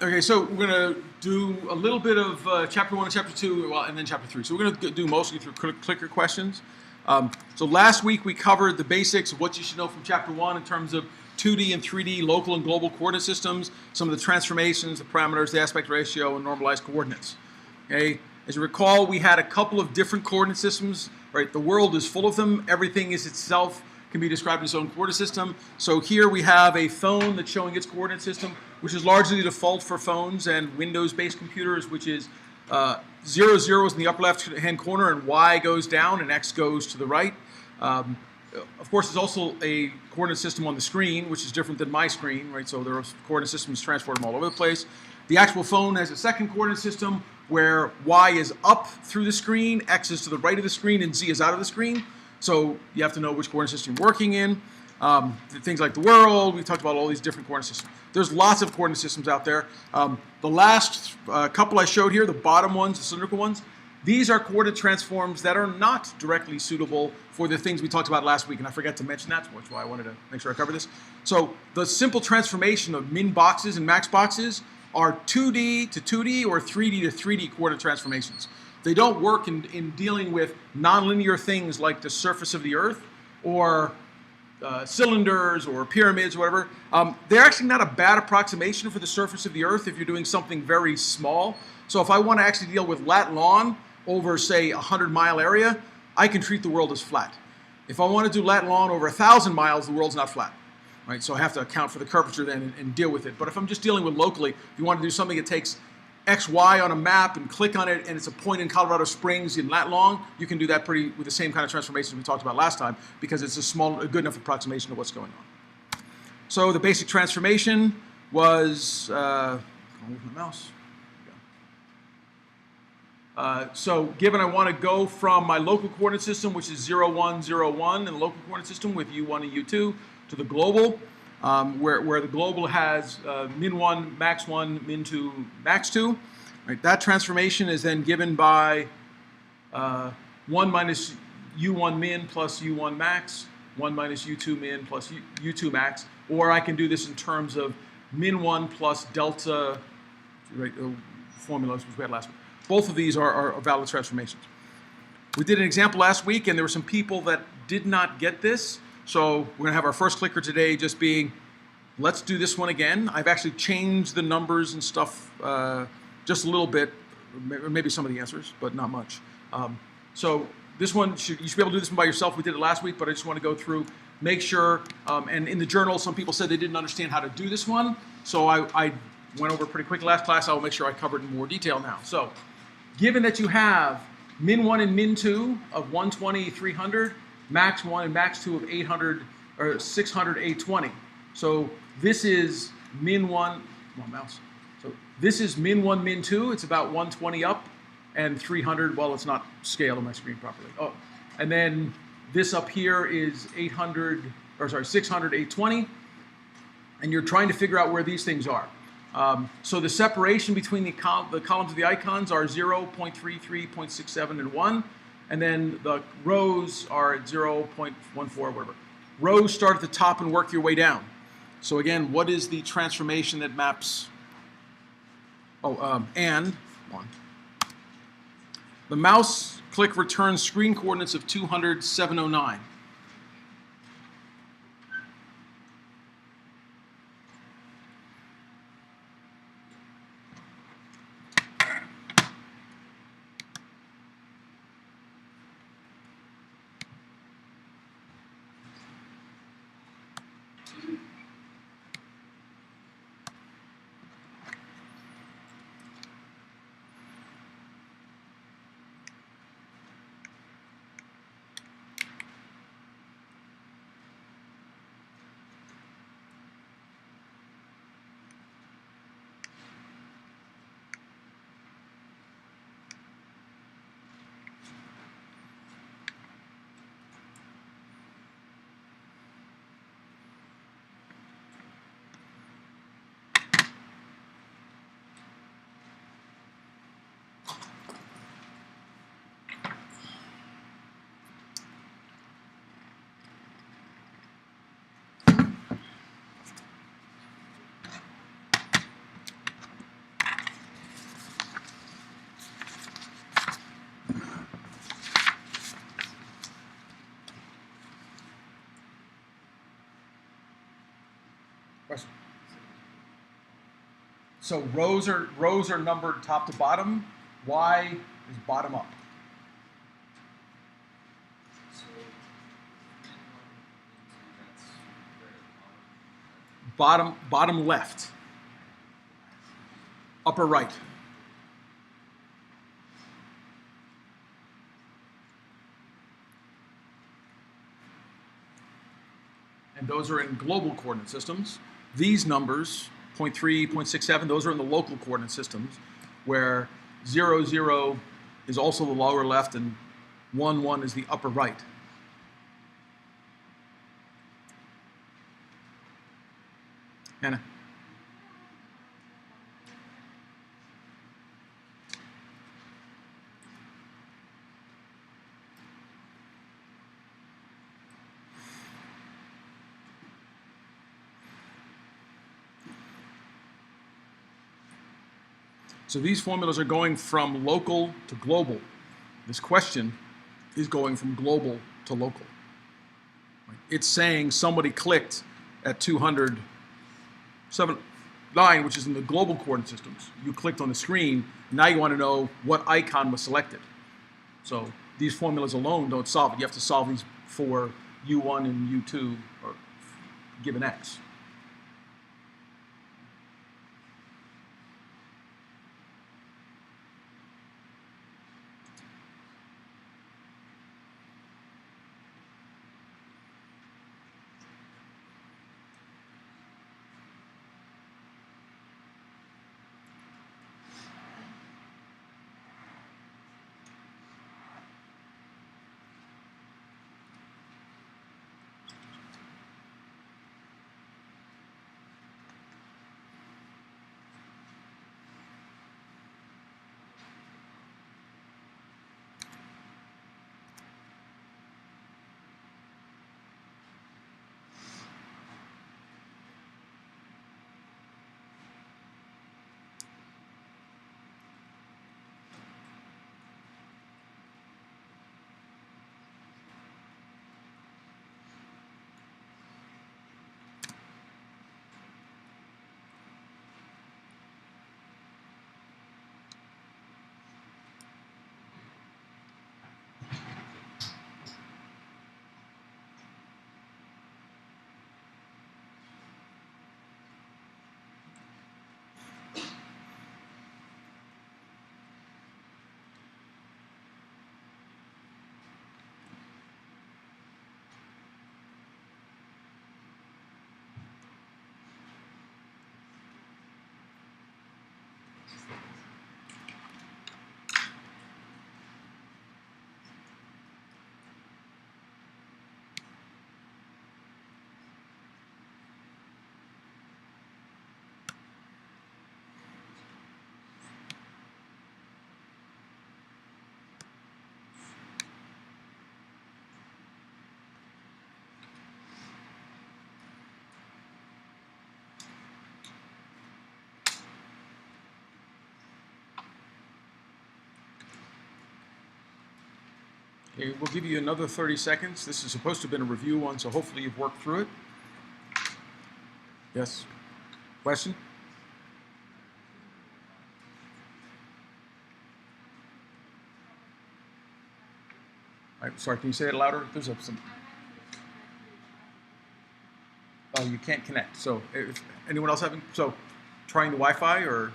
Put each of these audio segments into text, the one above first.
Okay, so we're going to do a little bit of Chapter 1 and Chapter 2, well, and then Chapter 3. So we're going to do mostly through clicker questions. So last week we covered the basics of what you should know from Chapter 1 in terms of 2D and 3D local and global coordinate systems, some of the transformations, the parameters, the aspect ratio, and normalized coordinates. Okay, as you recall, we had a couple of different coordinate systems. Right, the world is full of them. Everything is itself can be described as its own coordinate system. So here we have a phone that's showing its coordinate system, which is largely the default for phones and Windows-based computers, which is 0, 0 is in the upper left-hand corner, and Y goes down, and X goes to the right. Of course, there's also a coordinate system on the screen, which is different than my screen, right? So there are coordinate systems transported all over the place. The actual phone has a second coordinate system where Y is up through the screen, X is to the right of the screen, and Z is out of the screen. So you have to know which coordinate system you're working in. Things like the world, we've talked about all these different coordinate systems. There's lots of coordinate systems out there. The last couple I showed here, the bottom ones, the cylindrical ones, these are coordinate transforms that are not directly suitable for the things we talked about last week, and I forgot to mention that, which is why I wanted to make sure I cover this. So the simple transformation of min boxes and max boxes are 2D to 2D or 3D to 3D coordinate transformations. They don't work in dealing with nonlinear things like the surface of the Earth or cylinders or pyramids or whatever. They're actually not a bad approximation for the surface of the Earth if you're doing something very small. So if I want to actually deal with lat long over, say, a 100-mile area, I can treat the world as flat. If I want to do lat long over 1,000 miles, the world's not flat. Right? So I have to account for the curvature then and deal with it. But if I'm just dealing with locally, if you want to do something that takes XY on a map and click on it and it's a point in Colorado Springs in lat long, you can do that with the same kind of transformations we talked about last time because it's a good enough approximation of what's going on. So the basic transformation was, I'll move my mouse. So given I want to go from my local coordinate system, which is 0, 1, 0, 1 in the local coordinate system with U1 and U2, to the global, where the global has min 1, max 1, min 2, max 2. Right? That transformation is then given by 1 minus U1 min plus U1 max, 1 minus U2 min plus U2 max, or I can do this in terms of min 1 plus delta, right, formulas which we had last week. Both of these are valid transformations. We did an example last week, and there were some people that did not get this. So we're going to have our first clicker today just being, let's do this one again. I've actually changed the numbers and stuff just a little bit, maybe some of the answers, but not much. So this one, you should be able to do this one by yourself. We did it last week, but I just want to go through, make sure, and in the journal, some people said they didn't understand how to do this one. So I went over pretty quick last class. I will make sure I covered in more detail now. So given that you have min 1 and min 2 of 120, 300, max 1 and max 2 of 800 or 600, 820. So this is min 1, come on mouse. So this is min 1, min 2. It's about 120 up, and 300, well, it's not scaled on my screen properly. Oh, and then this up here is 600, 820. And you're trying to figure out where these things are. So the separation between the columns of the icons are 0, 0.33, 0.67, and 1. And then the rows are at 0.14, whatever. Rows start at the top and work your way down. So again, what is the transformation that maps? And one. The mouse click returns screen coordinates of 200, 709. So rows are numbered top to bottom. Y is bottom up. So, that's Bottom left. Upper right. And those are in global coordinate systems. These numbers, 0.3, 0.67, those are in the local coordinate systems, where 0, 0 is also the lower left and 1, 1 is the upper right. Hannah? So these formulas are going from local to global. This question is going from global to local. It's saying somebody clicked at 279, which is in the global coordinate systems. You clicked on the screen. Now you want to know what icon was selected. So these formulas alone don't solve it. You have to solve these for U1 and U2 or given X. Okay, we'll give you another 30 seconds. This is supposed to have been a review one, so hopefully you've worked through it. Yes? Question? All right, sorry, can you say it louder? There's some. Oh, you can't connect. So, if anyone else having? So, trying the Wi-Fi or?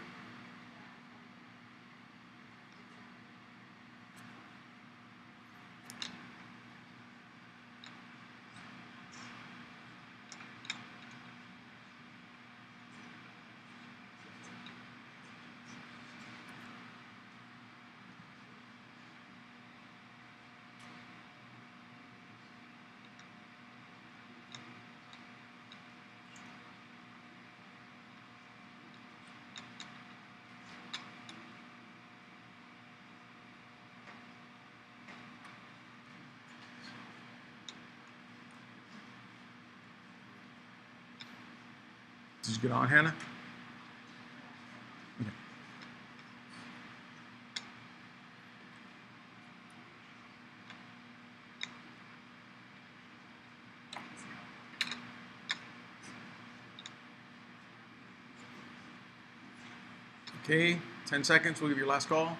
Did you get on, Hannah? Okay. Okay, 10 seconds, we'll give you your last call.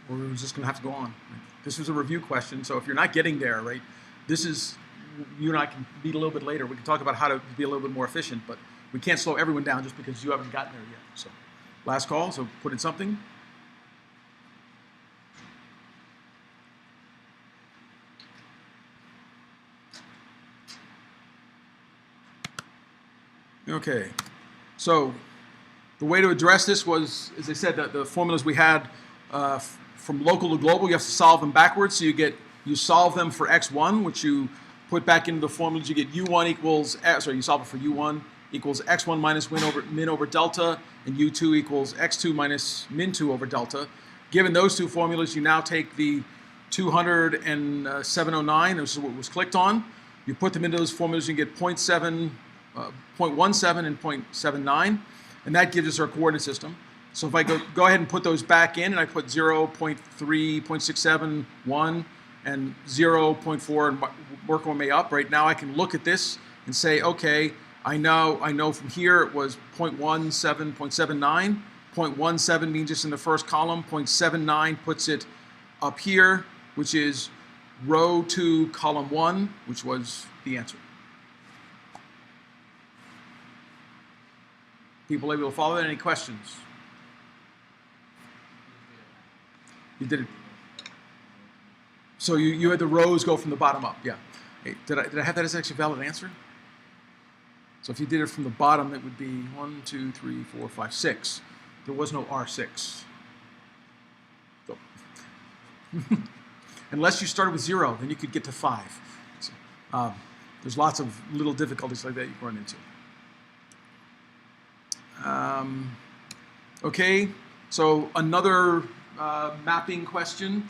We're just going to have to go on. This was a review question, so if you're not getting there, right, this is, you and I can meet a little bit later. We can talk about how to be a little bit more efficient, but we can't slow everyone down just because you haven't gotten there yet. So, last call, so put in something. Okay, so the way to address this was, as I said, the formulas we had from local to global, you have to solve them backwards. So you solve them for x1, which you put back into the formulas. You get u1 equals, you solve it for u1 equals x1 minus min over delta, and u2 equals x2 minus min 2 over delta. Given those two formulas, you now take the 200 and 709, this is what was clicked on. You put them into those formulas, you get 0.17 and 0.79, and that gives us our coordinate system. So if I go ahead and put those back in, and I put 0, 0.3, 0.67, 1, and 0.4, and work my way up, right now I can look at this and say, okay, I know from here it was 0.17, 0.79. 0.17 means it's in the first column. 0.79 puts it up here, which is row 2, column 1, which was the answer. People able to follow that? Any questions? You did it. So you had the rows go from the bottom up, yeah. Hey, did I have that as actually a valid answer? So if you did it from the bottom, it would be 1, 2, 3, 4, 5, 6. There was no R6. So. Unless you started with 0, then you could get to 5. So, there's lots of little difficulties like that you run into. Okay, so another mapping question.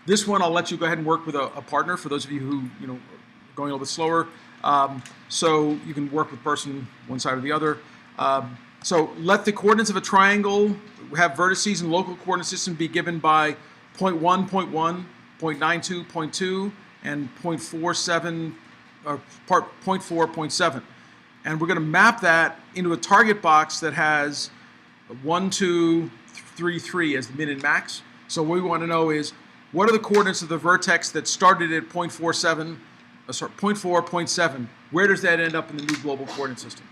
This one I'll let you go ahead and work with a partner for those of you who are going a little bit slower. So you can work with person one side or the other. So let the coordinates of a triangle have vertices and local coordinate system be given by 0.1, 0.1, 0.92, 0.2, and 0.47, or 0.4, 0.7. And we're going to map that into a target box that has 1, 2, 3, 3 as the min and max. So what we want to know is, what are the coordinates of the vertex that started at 0.47, 0.4, 0.7? Where does that end up in the new global coordinate system?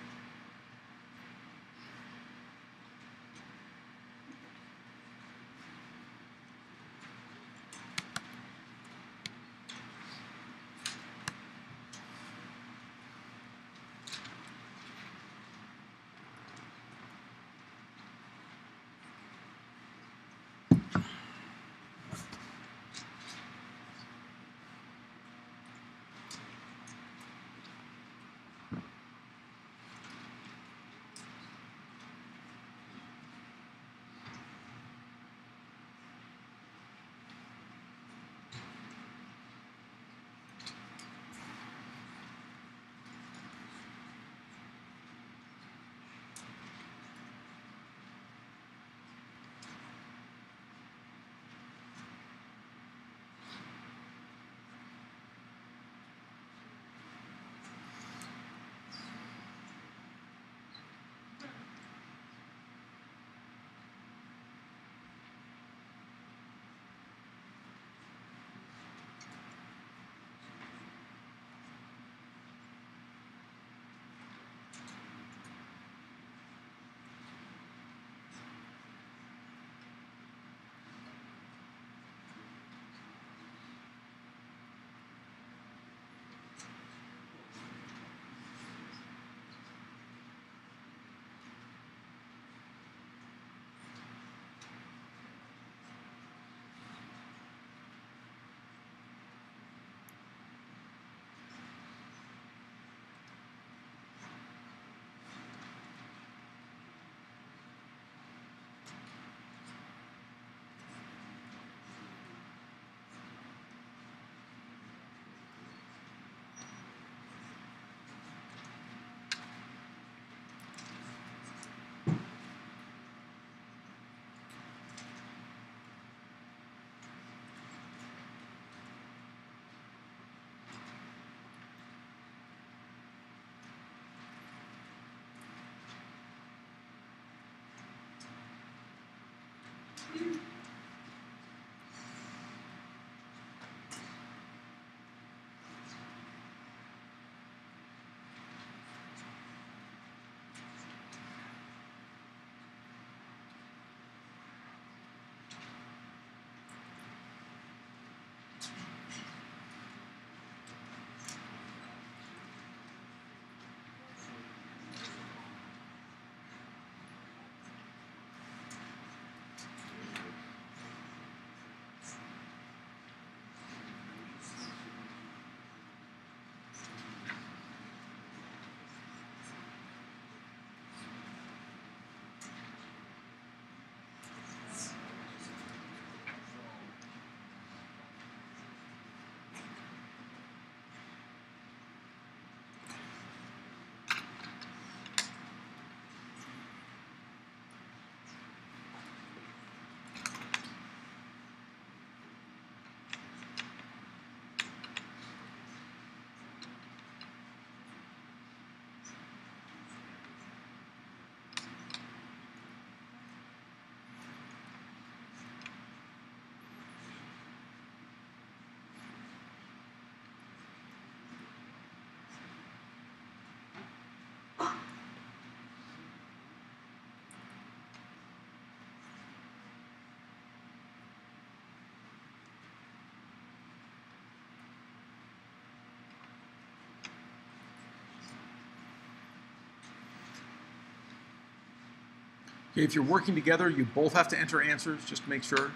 Okay, if you're working together, you both have to enter answers just to make sure.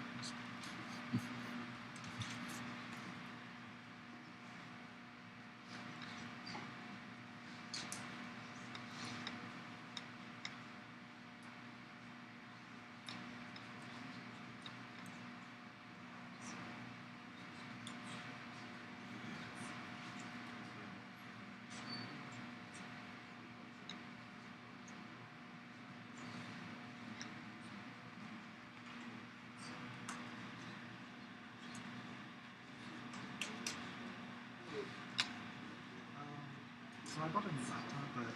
So I bought a new laptop, but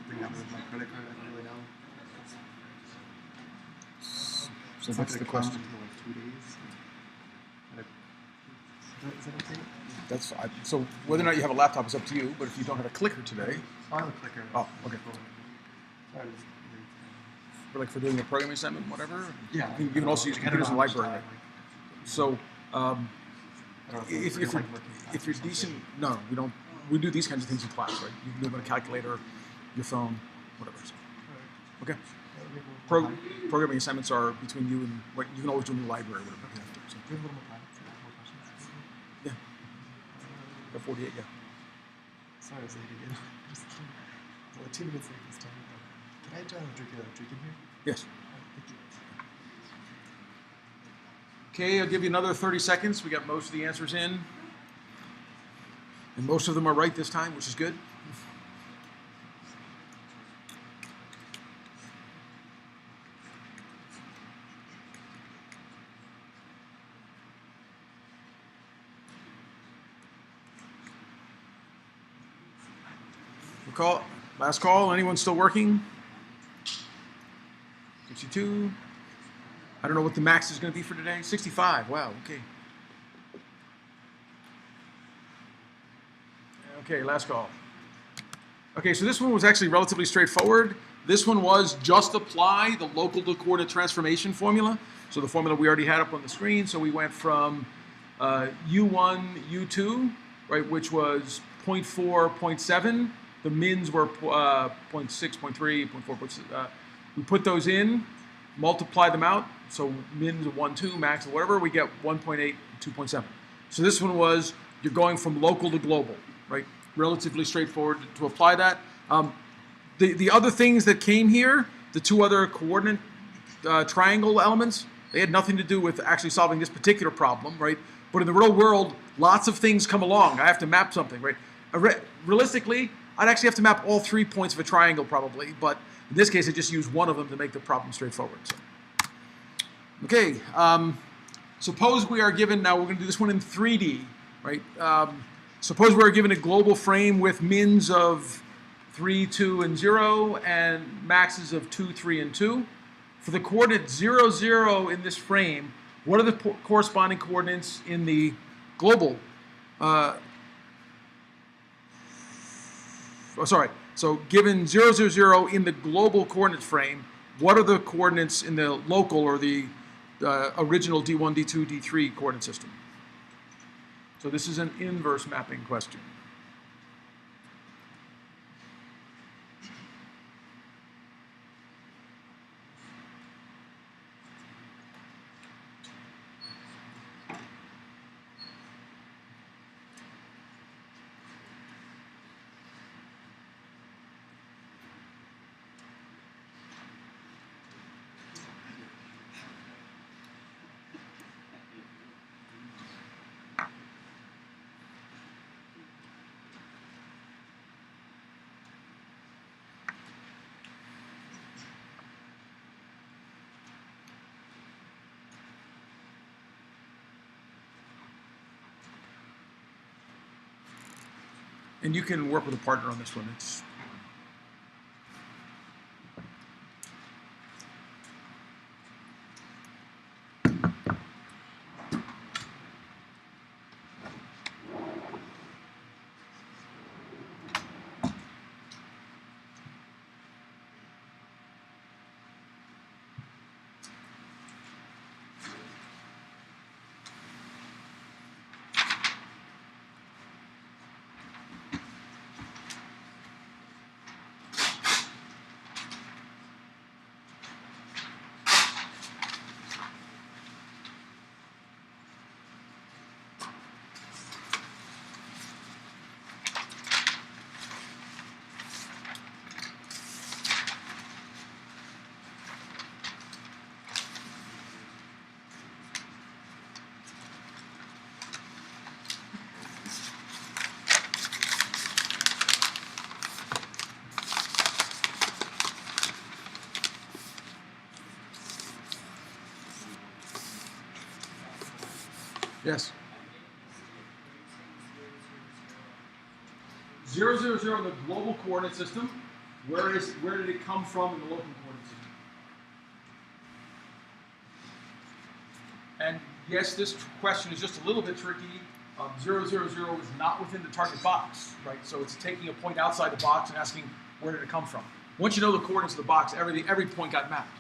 something happened with my credit card. I don't really know. So what's the question? Until like 2 days. Is that okay? That's so whether or not you have a laptop is up to you. But if you don't have a clicker today, I have a clicker. oh, okay. Sorry. For doing a programming assignment, whatever. Yeah. You can also use computers in the library. So if you're decent, no, we don't. We do these kinds of things in class, right? You can do it on a calculator, your phone, whatever. So. Okay. Programming assignments are between you and what you can always do in the library, whatever. Okay. So. Do you have a little more time for more questions? Yeah. Got 48, yeah. Sorry, I was late again. Just 2 minutes late this time. Can I drink in here? Yes. Thank you. Okay, I'll give you another 30 seconds. We got most of the answers in. And most of them are right this time, which is good. Last call. Anyone still working? 62. I don't know what the max is going to be for today. 65. Wow. Okay. Okay, last call. Okay, so this one was actually relatively straightforward. This one was just apply the local to coordinate transformation formula. So the formula we already had up on the screen. So we went from U1, U2, right, which was 0.4, 0.7. The mins were 0.6, 0.3, 0.4, 0.6. We put those in, multiply them out. So mins of 1, 2, max of whatever. We get 1.8, 2.7. So this one was you're going from local to global. Right, relatively straightforward to apply that. The other things that came here, the two other coordinate triangle elements, they had nothing to do with actually solving this particular problem, right? But in the real world, lots of things come along. I have to map something, right? Realistically, I'd actually have to map all 3 points of a triangle probably, but in this case, I just use one of them to make the problem straightforward. So. Okay, suppose we are given, now we're going to do this one in 3D, right? Suppose we're given a global frame with mins of 3, 2, and 0, and maxes of 2, 3, and 2. For the coordinate 0, 0 in this frame, what are the corresponding coordinates in the global? So given 0, 0, 0 in the global coordinate frame, what are the coordinates in the local or the original D1, D2, D3 coordinate system? So this is an inverse mapping question. And you can work with a partner on this one. It's Yes. 0, 0, 0, the global coordinate system. Where did it come from in the local coordinate system? And yes, this question is just a little bit tricky. 0, 0, 0 is not within the target box, right? So it's taking a point outside the box and asking where did it come from. Once you know the coordinates of the box, every point got mapped.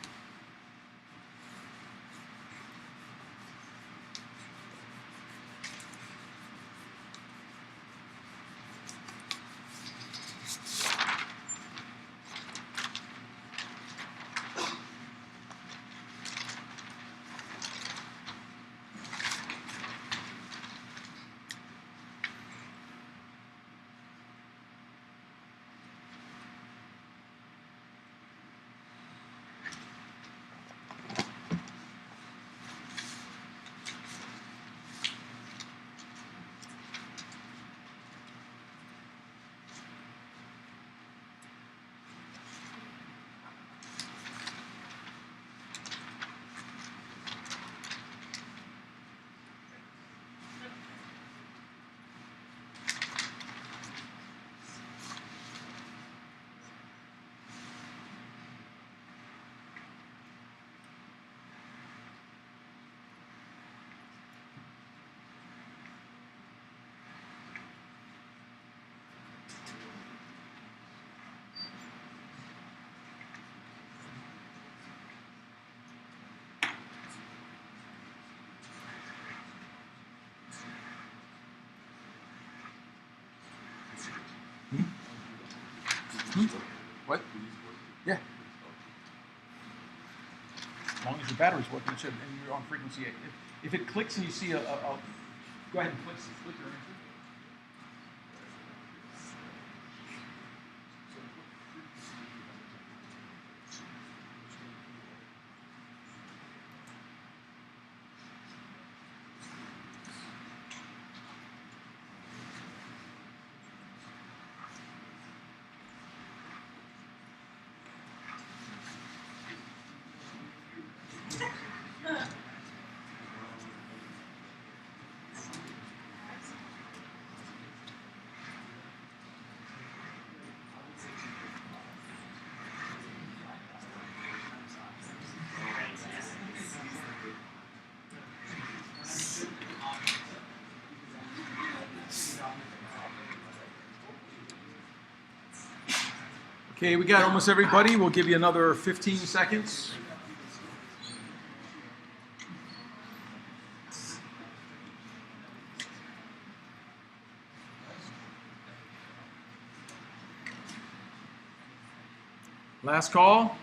What? Yeah. As long as your battery's working, it should, and you're on frequency 8. If it clicks and you see go ahead and click your answer. Okay, we got almost everybody. We'll give you another 15 seconds. Last call.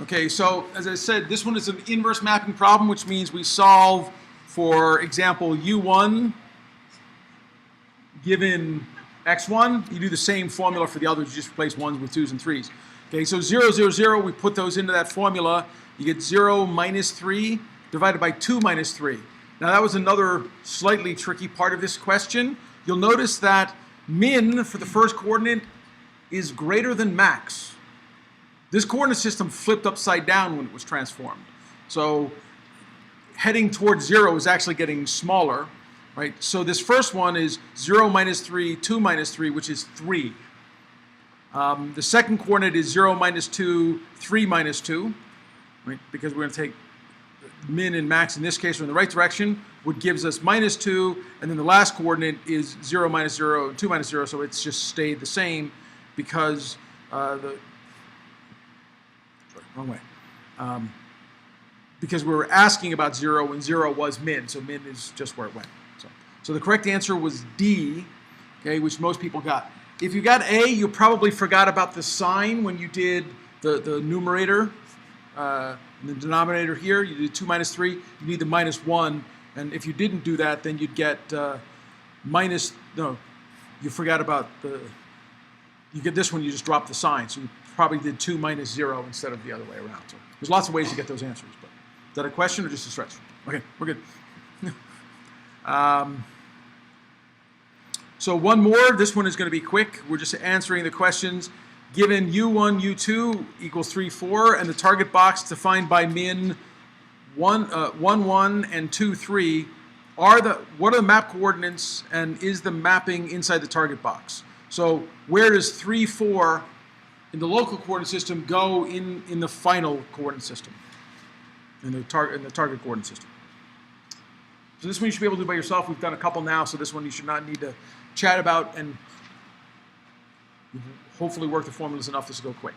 Okay, so as I said, this one is an inverse mapping problem, which means we solve, for example, U1 given X1. You do the same formula for the others, you just replace 1s with 2s and 3s. Okay, so 0, 0, 0, we put those into that formula. You get 0 minus 3 divided by 2 minus 3. Now that was another slightly tricky part of this question. You'll notice that min for the first coordinate is greater than max. This coordinate system flipped upside down when it was transformed. So heading towards 0 is actually getting smaller, right? So this first one is 0 minus 3, 2 minus 3, which is 3. The second coordinate is 0 minus 2, 3 minus 2, right? Because we're going to take min and max in this case are in the right direction, which gives us minus 2, and then the last coordinate is 0 minus 0, and 2 minus 0, so it's just stayed the same because wrong way. Because we were asking about 0 and 0 was min, so min is just where it went. So the correct answer was D, okay, which most people got. If you got A, you probably forgot about the sign when you did the numerator, and the denominator here. You did 2 minus 3, you need the minus 1, and if you didn't do that, then you'd get you forgot about you get this one, you just drop the sign, so you probably did 2 minus 0 instead of the other way around. So there's lots of ways to get those answers, but is that a question or just a stretch? Okay, we're good. So one more, this one is going to be quick. We're just answering the questions. given U1, U2 equals 3, 4, and the target box defined by min 1, 1, and 2, 3, what are the map coordinates, and is the mapping inside the target box? So where does 3, 4 in the local coordinate system go in the final coordinate system, in the target coordinate system? So this one you should be able to do by yourself. We've done a couple now, so this one you should not need to chat about, and hopefully work the formulas enough this will go quick.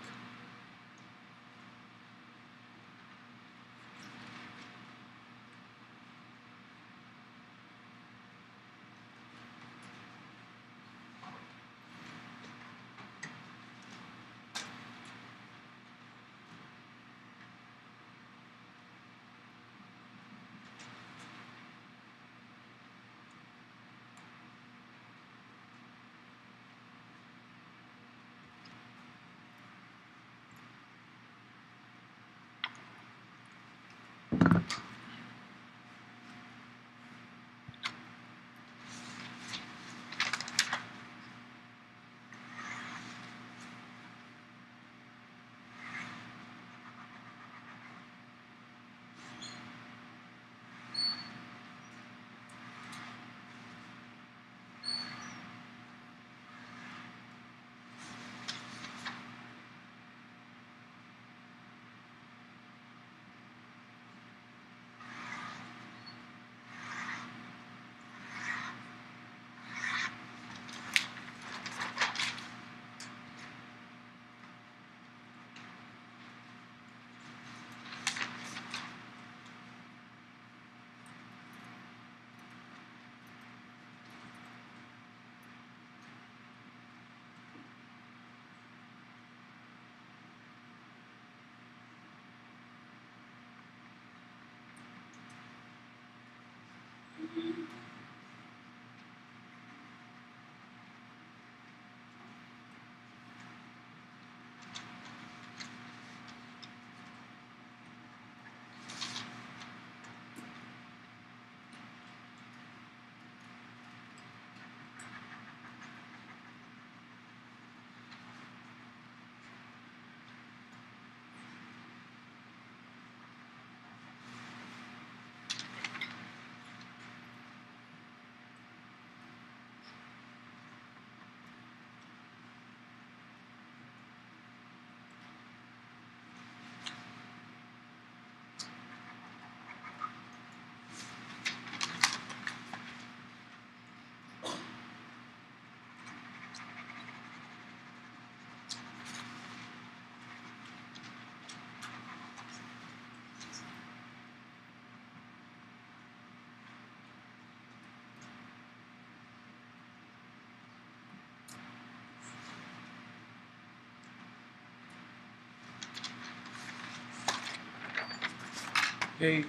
Okay,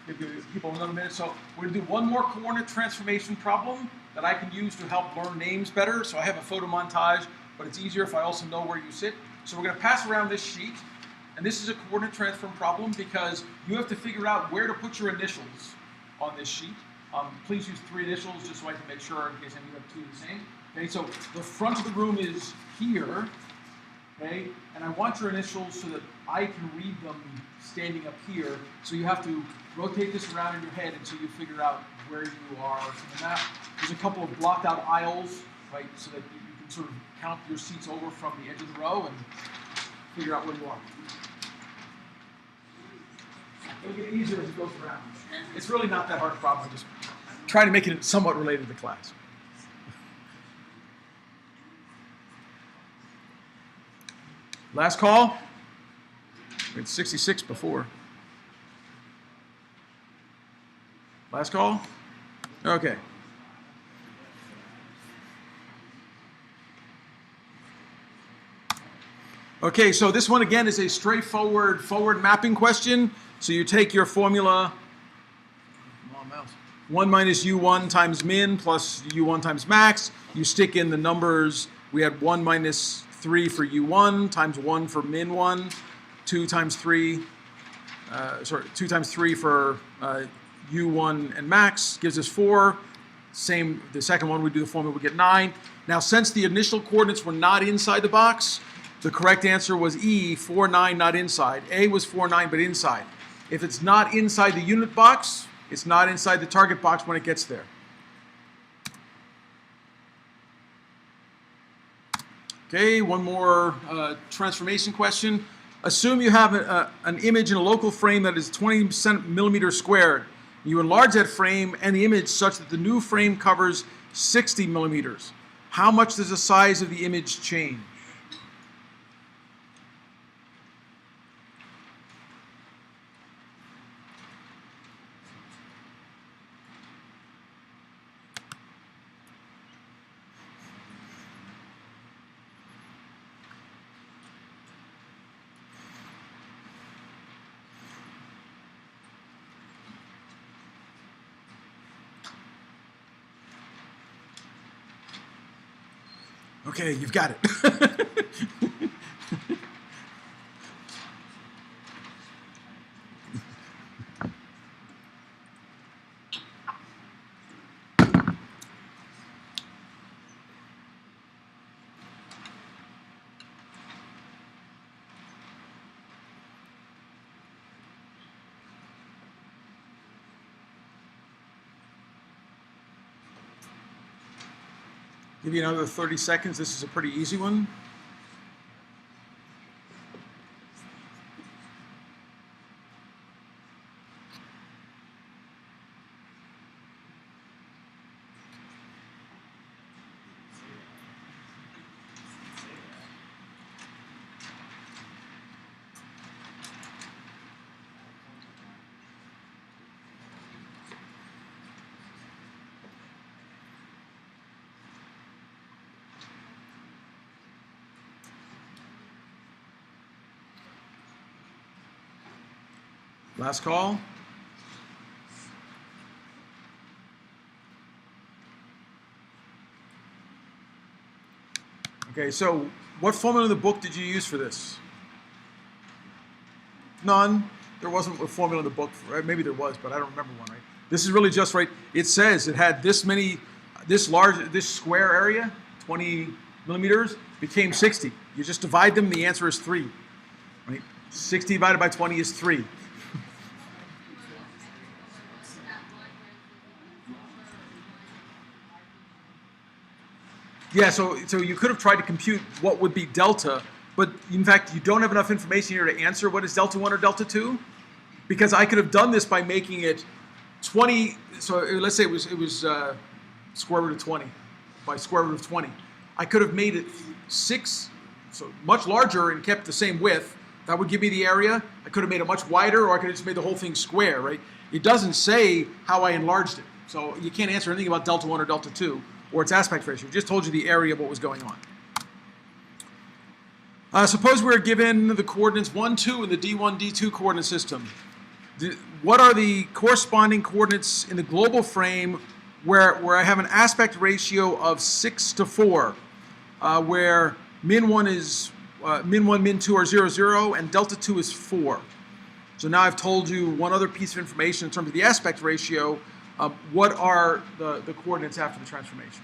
give people another minute. So we're going to do one more coordinate transformation problem that I can use to help learn names better. So I have a photo montage, but it's easier if I also know where you sit. So we're going to pass around this sheet. And this is a coordinate transform problem because you have to figure out where to put your initials on this sheet. Please use 3 initials just so I can make sure in case I have 2 of the same. Okay, so the front of the room is here. Okay, and I want your initials so that I can read them standing up here. So you have to rotate this around in your head until you figure out where you are. So the map, there's a couple of blocked out aisles, right, so that you can sort of count your seats over from the edge of the row and figure out where you are. It'll get easier as it goes around. It's really not that hard a problem. I'm just trying to make it somewhat related to class. Last call. We had 66 before. Last call? Okay. Okay, so this one again is a straightforward forward mapping question. So you take your formula, 1 minus u1 times min plus u1 times max. You stick in the numbers. We had 1 minus 3 for u1 times 1 for min 1, 2 times 3 for u1 and max gives us 4. Same, the second one we do the formula, we get 9. Now, since the initial coordinates were not inside the box, the correct answer was E, 4, 9, not inside. A was 4, 9, but inside. If it's not inside the unit box, it's not inside the target box when it gets there. Okay, one more transformation question. Assume you have an image in a local frame that is 20 millimeters squared. You enlarge that frame and the image such that the new frame covers 60 millimeters. How much does the size of the image change? Okay, you've got it. Give you another 30 seconds. This is a pretty easy one. Last call. Okay, so what formula in the book did you use for this? None. There wasn't a formula in the book. Right? Maybe there was, but I don't remember one. Right? This is really just right. It says it had this many, this square area, 20 millimeters, became 60. You just divide them. The answer is 3. Right? 60 divided by 20 is 3. Yeah, so you could have tried to compute what would be delta, but in fact, you don't have enough information here to answer what is delta 1 or delta 2, because I could have done this by making it 20, so let's say it was square root of 20, by square root of 20. I could have made it 6, so much larger and kept the same width. That would give me the area. I could have made it much wider, or I could have just made the whole thing square, right? It doesn't say how I enlarged it, so you can't answer anything about delta 1 or delta 2. Or its aspect ratio. It just told you the area of what was going on. Suppose we're given the coordinates 1, 2 in the D1, D2 coordinate system. What are the corresponding coordinates in the global frame where I have an aspect ratio of 6 to 4, where min 1, min 2 are 0, 0, and delta 2 is 4. So now I've told you one other piece of information in terms of the aspect ratio. What are the coordinates after the transformation?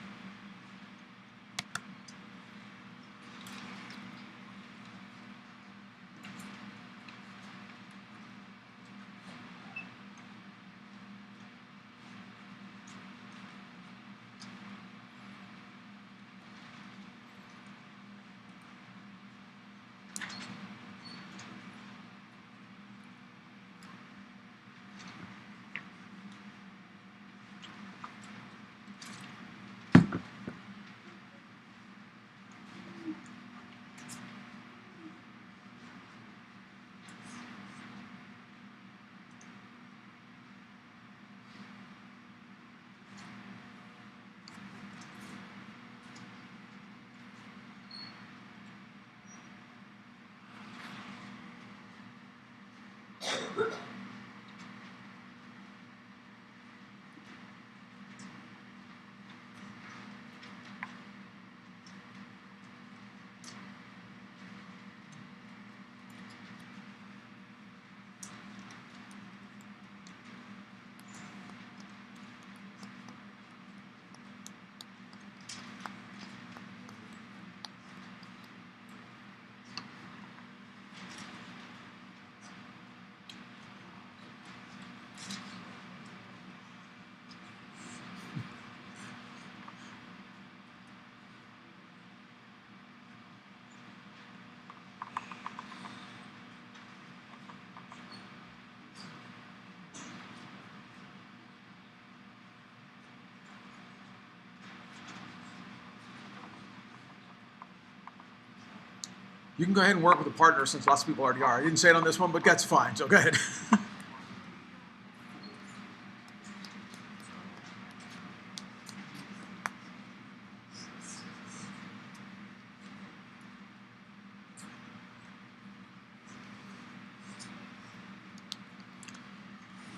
You can go ahead and work with a partner since lots of people already are. I didn't say it on this one, but that's fine, so go ahead.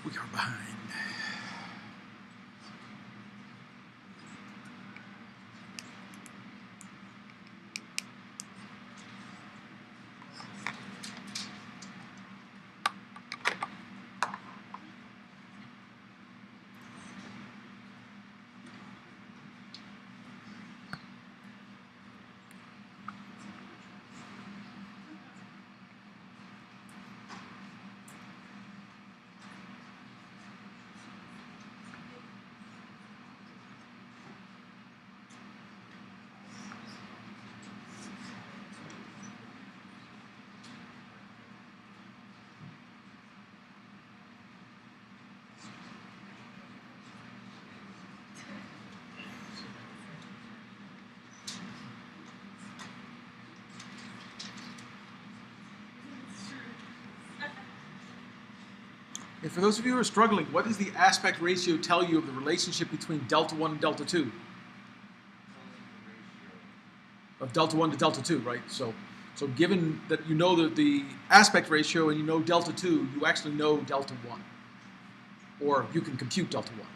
We are behind. And for those of you who are struggling, what does the aspect ratio tell you of the relationship between delta 1 and delta 2? Of delta 1 to delta 2, right? So given that you know the aspect ratio and you know delta 2, you actually know delta 1. Or you can compute delta 1.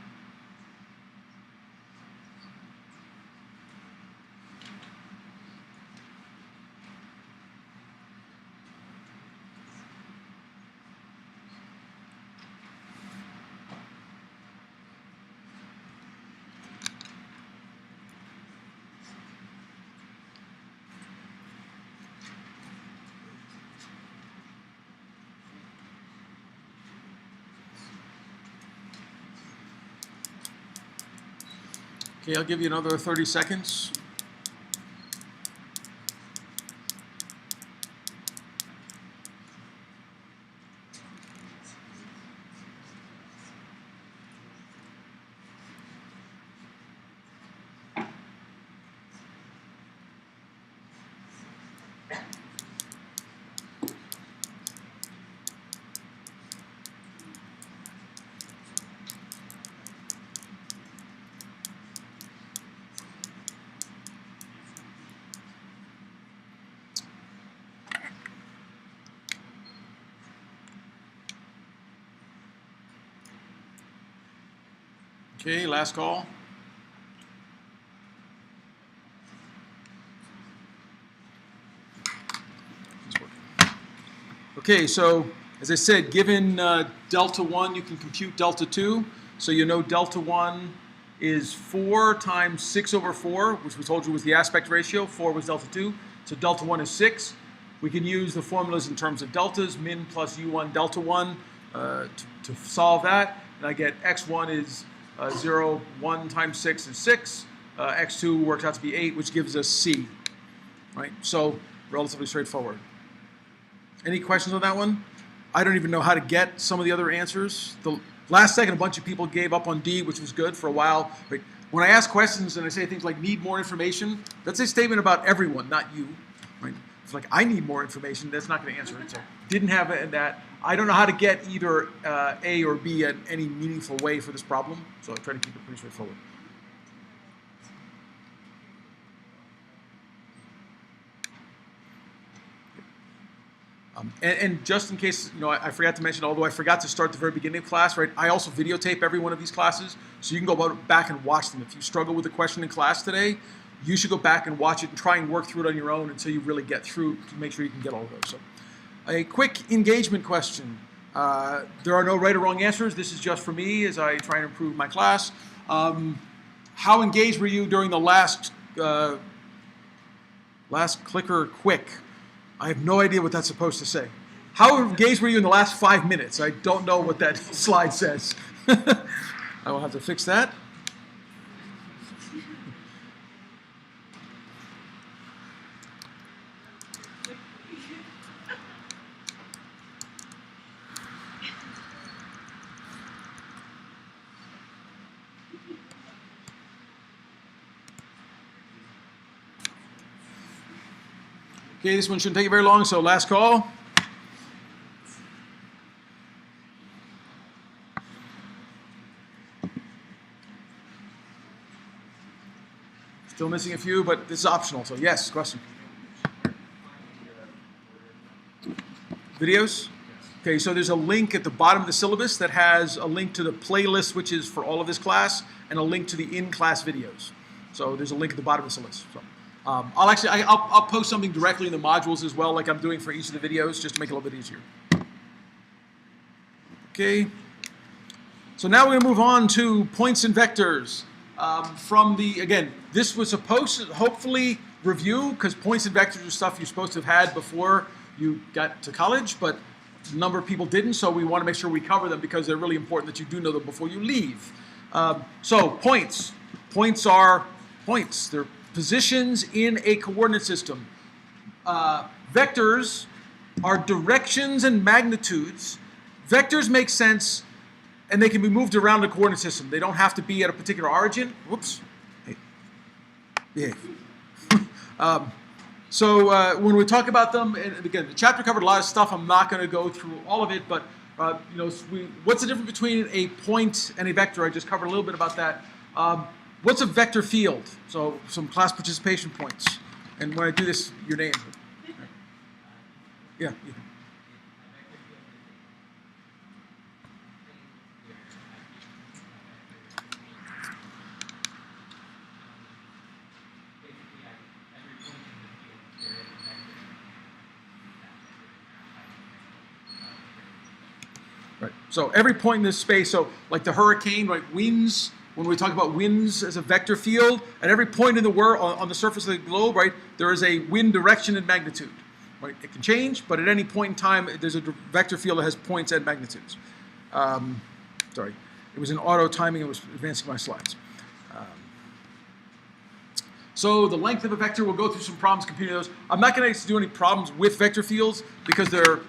Okay, I'll give you another 30 seconds. Okay, last call. Okay, so as I said, given delta 1, you can compute delta 2. So you know delta 1 is 4 times 6 over 4, which we told you was the aspect ratio. 4 was delta 2. So delta 1 is 6. We can use the formulas in terms of deltas, min plus u1 delta 1 to solve that. And I get x1 is 0, 1 times 6 is 6. X2 works out to be 8, which gives us C. Right? So relatively straightforward. Any questions on that one? I don't even know how to get some of the other answers. The last second, a bunch of people gave up on D, which was good for a while. Right? When I ask questions and I say things like need more information, that's a statement about everyone, not you. Right? It's like I need more information. That's not going to answer it. So didn't have that. I don't know how to get either A or B in any meaningful way for this problem. So I try to keep it pretty straightforward. And just in case, I forgot to mention, although I forgot to start the very beginning of class, right? I also videotape every one of these classes, so you can go back and watch them. If you struggle with a question in class today, you should go back and watch it and try and work through it on your own until you really get through to make sure you can get all of those. So, a quick engagement question. There are no right or wrong answers. This is just for me as I try and improve my class. How engaged were you during the last clicker quick? I have no idea what that's supposed to say. How engaged were you in the last 5 minutes? I don't know what that slide says. I will have to fix that. Okay, this one shouldn't take you very long, so last call. Still missing a few, but this is optional, so yes, question. Videos? Okay, so there's a link at the bottom of the syllabus that has a link to the playlist, which is for all of this class, and a link to the in-class videos. So there's a link at the bottom of the syllabus. So, I'll post something directly in the modules as well, like I'm doing for each of the videos, just to make it a little bit easier. Okay. So now we're going to move on to points and vectors. Again, this was supposed to hopefully review, because points and vectors are stuff you're supposed to have had before you got to college, but a number of people didn't, so we want to make sure we cover them because they're really important that you do know them before you leave. So points. Points are points. They're positions in a coordinate system. Vectors are directions and magnitudes. Vectors make sense, and they can be moved around the coordinate system. They don't have to be at a particular origin. Whoops. Hey. Behave. So when we talk about them, and again, the chapter covered a lot of stuff. I'm not going to go through all of it, but what's the difference between a point and a vector? I just covered a little bit about that. What's a vector field? So some class participation points. And when I do this, your name. Yeah. Right. So every point in this space, so like the hurricane, right, winds, when we talk about winds as a vector field, at every point in the world, on the surface of the globe, right, there is a wind direction and magnitude. Right? It can change, but at any point in time, there's a vector field that has points and magnitudes. Sorry, it was in auto timing, it was advancing my slides. So the length of a vector, we'll go through some problems computing those. I'm not going to do any problems with vector fields because they're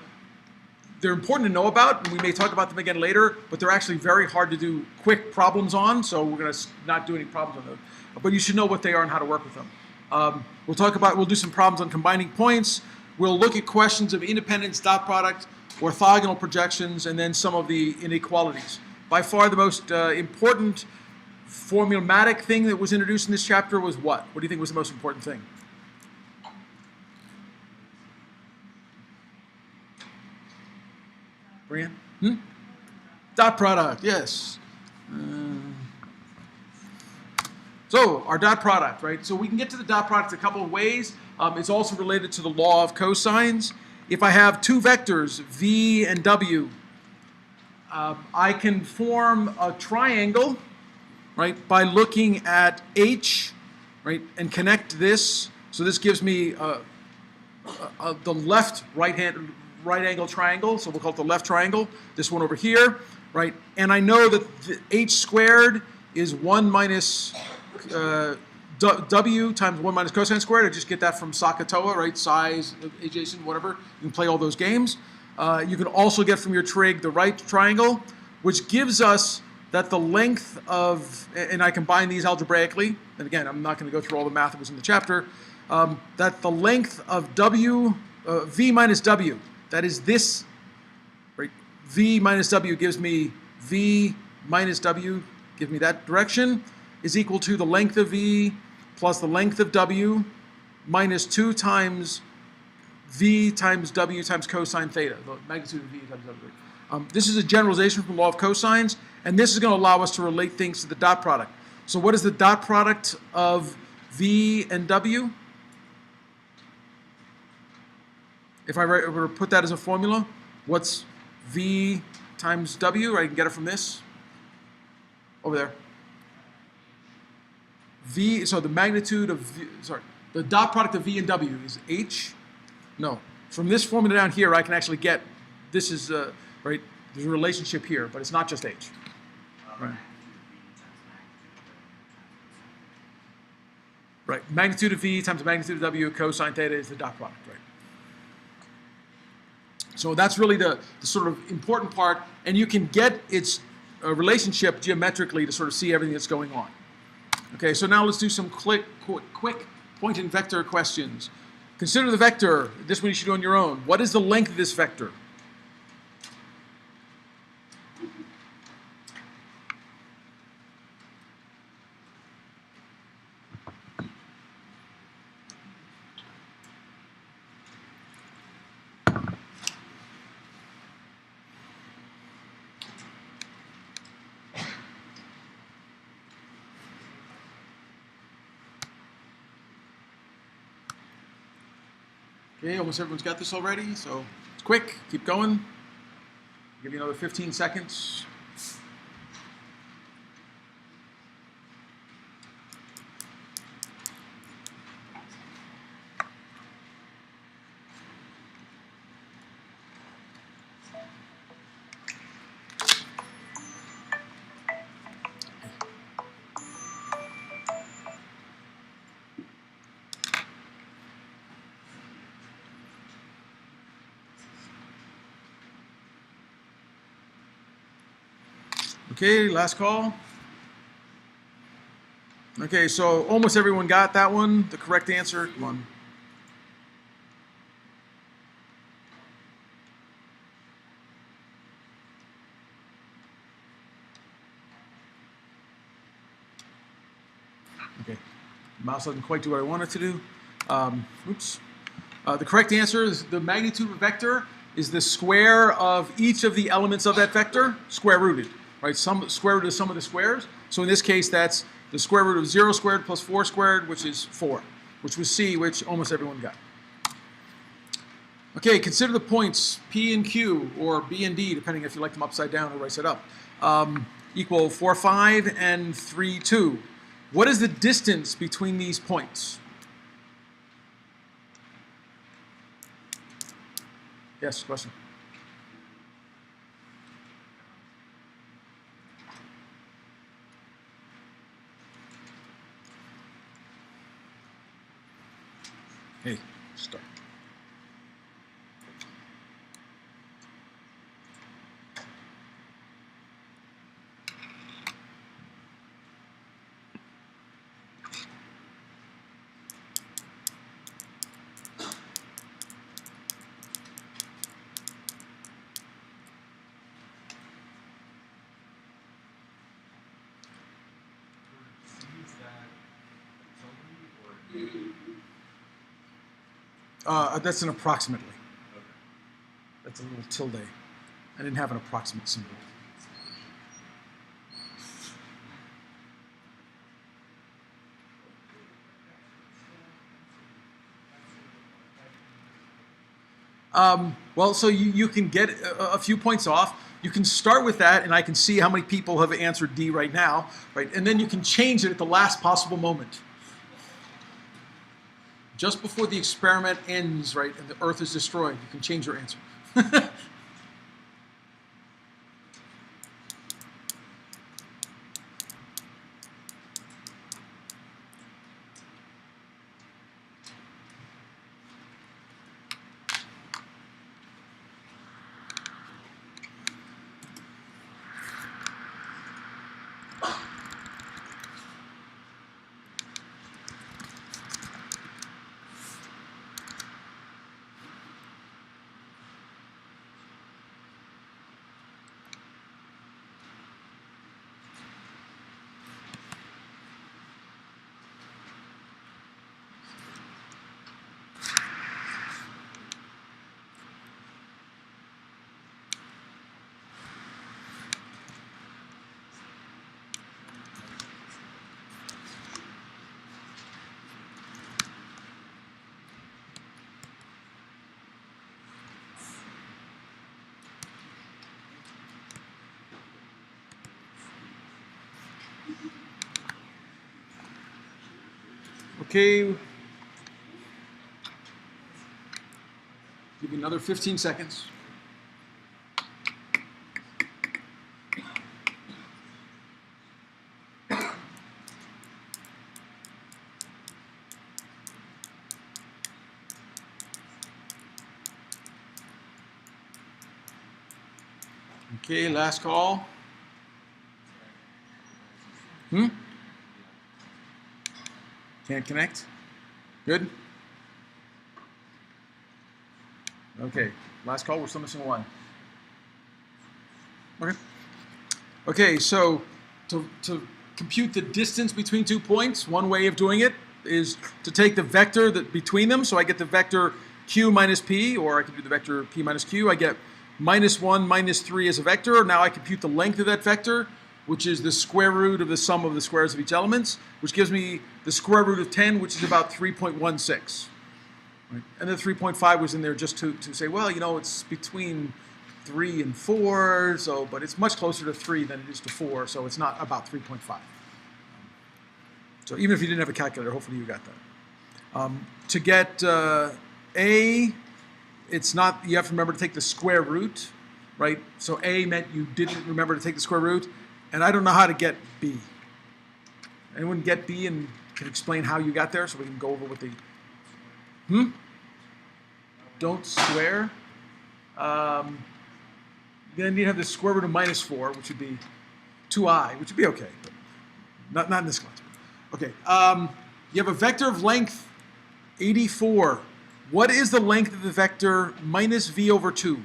important to know about, and we may talk about them again later, but they're actually very hard to do quick problems on, so we're going to not do any problems on those. But you should know what they are and how to work with them. We'll do some problems on combining points. We'll look at questions of independence, dot product, orthogonal projections, and then some of the inequalities. By far the most important formulatic thing that was introduced in this chapter was what? What do you think was the most important thing? Brian? Dot product, yes. So our dot product, right? So we can get to the dot product a couple of ways. It's also related to the law of cosines. If I have two vectors, v and w, I can form a triangle, right, by looking at h, right, and connect this. So this gives me the left right angle triangle, so we'll call it the left triangle, this one over here, right? And I know that the h squared is 1 minus w times 1 minus cosine squared. I just get that from Sakatoa, right? Size, adjacent, whatever. You can play all those games. You can also get from your trig the right triangle, which gives us that the length of, and I combine these algebraically, and again, I'm not going to go through all the math that was in the chapter, that the length of v minus w, that is this, right? V minus w gives me v minus w, give me that direction, is equal to the length of v plus the length of w minus 2 times v times w times cosine theta, the magnitude of v times w. This is a generalization from the law of cosines, and this is going to allow us to relate things to the dot product. So what is the dot product of v and w? If I were to put that as a formula, what's v times w? Right, I can get it from this over there. V, so the magnitude of v, the dot product of v and w is h. No, from this formula down here, I can actually get, this is, right, there's a relationship here, but it's not just h. Right. Right, magnitude of v times the magnitude of w, cosine theta is the dot product, right? So that's really the sort of important part, and you can get its relationship geometrically to sort of see everything that's going on. Okay, so now let's do some quick point and vector questions. Consider the vector. This one you should do on your own. What is the length of this vector? Okay, almost everyone's got this already, so it's quick. Keep going. I'll give you another 15 seconds. Okay, last call. Okay, so almost everyone got that one, the correct answer. Come on. Okay, mouse doesn't quite do what I want it to do. Oops. The correct answer is the magnitude of a vector is the square of each of the elements of that vector, square rooted. Right, square root of sum of the squares. So in this case, that's the square root of 0 squared plus 4 squared, which is 4, which was C, which almost everyone got. Okay, consider the points P and Q, or B and D, depending if you like them upside down or right side up, equal 4, 5 and 3, 2. What is the distance between these points? Yes, question. Hey, start. That's an approximately. Okay. That's a little tilde. I didn't have an approximate symbol. Well, so you can get a few points off. You can start with that, and I can see how many people have answered D right now, right? And then you can change it at the last possible moment. Just before the experiment ends, right, and the Earth is destroyed, you can change your answer. Okay. Give you another 15 seconds. Okay, last call. Can't connect? Good? Okay, last call. We're still missing one. Okay. Okay, so to compute the distance between 2 points, one way of doing it is to take the vector that between them. So I get the vector q minus p, or I can do the vector p minus q. I get -1, -3 as a vector. Now I compute the length of that vector, which is the square root of the sum of the squares of each element, which gives me the square root of 10, which is about 3.16. Right? And the 3.5 was in there just to say, well, you know, it's between 3 and 4, so, but it's much closer to 3 than it is to 4, so it's not about 3.5. So even if you didn't have a calculator, hopefully you got that. To get A, it's not, you have to remember to take the square root, right? So A meant you didn't remember to take the square root, and I don't know how to get B. Anyone get B and can explain how you got there so we can go over what the, Don't square. Then you have the square root of -4, which would be 2i, which would be okay, but not in this class. Okay, you have a vector of length 84. What is the length of the vector minus v over 2?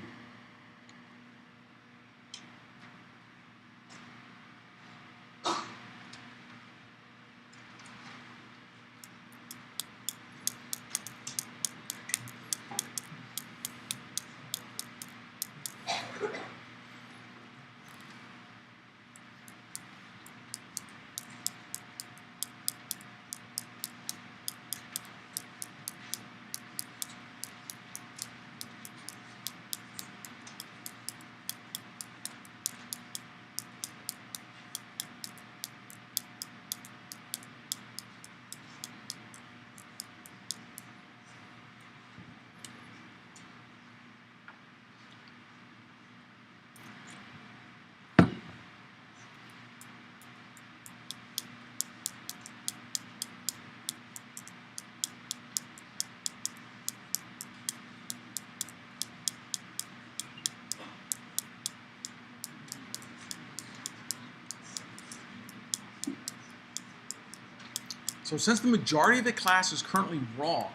So since the majority of the class is currently wrong,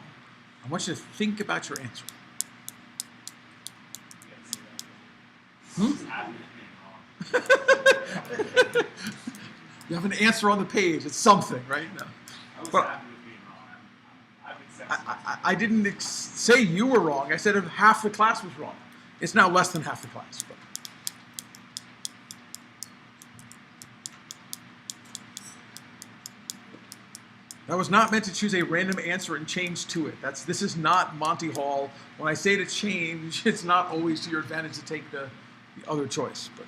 I want you to think about your answer. You have an answer on the page. It's something, right? No. But I didn't say you were wrong. I said if half the class was wrong. It's now less than half the class. But. That was not meant to choose a random answer and change to it. This is not Monty Hall. When I say to change, it's not always to your advantage to take the other choice. But.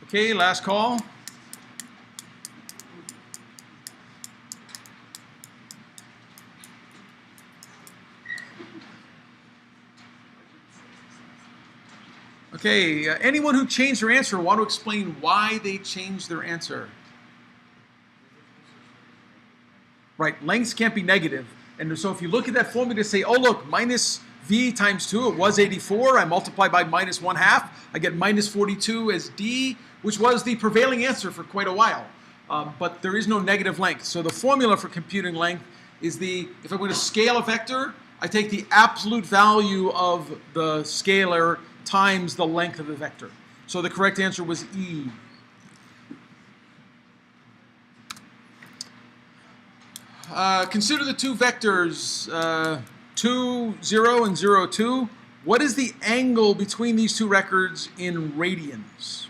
Okay, last call. Okay, anyone who changed their answer want to explain why they changed their answer? Right, lengths can't be negative. And so if you look at that formula to say, oh look, minus v times 2, it was 84. I multiply by minus 1/2. I get minus 42 as d, which was the prevailing answer for quite a while. But there is no negative length. So the formula for computing length is if I'm going to scale a vector, I take the absolute value of the scalar times the length of the vector. So the correct answer was E. Consider the two vectors 2, 0, and 0, 2. What is the angle between these two records in radians?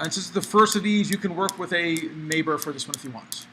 And since it's the first of these, you can work with a neighbor for this one if you want.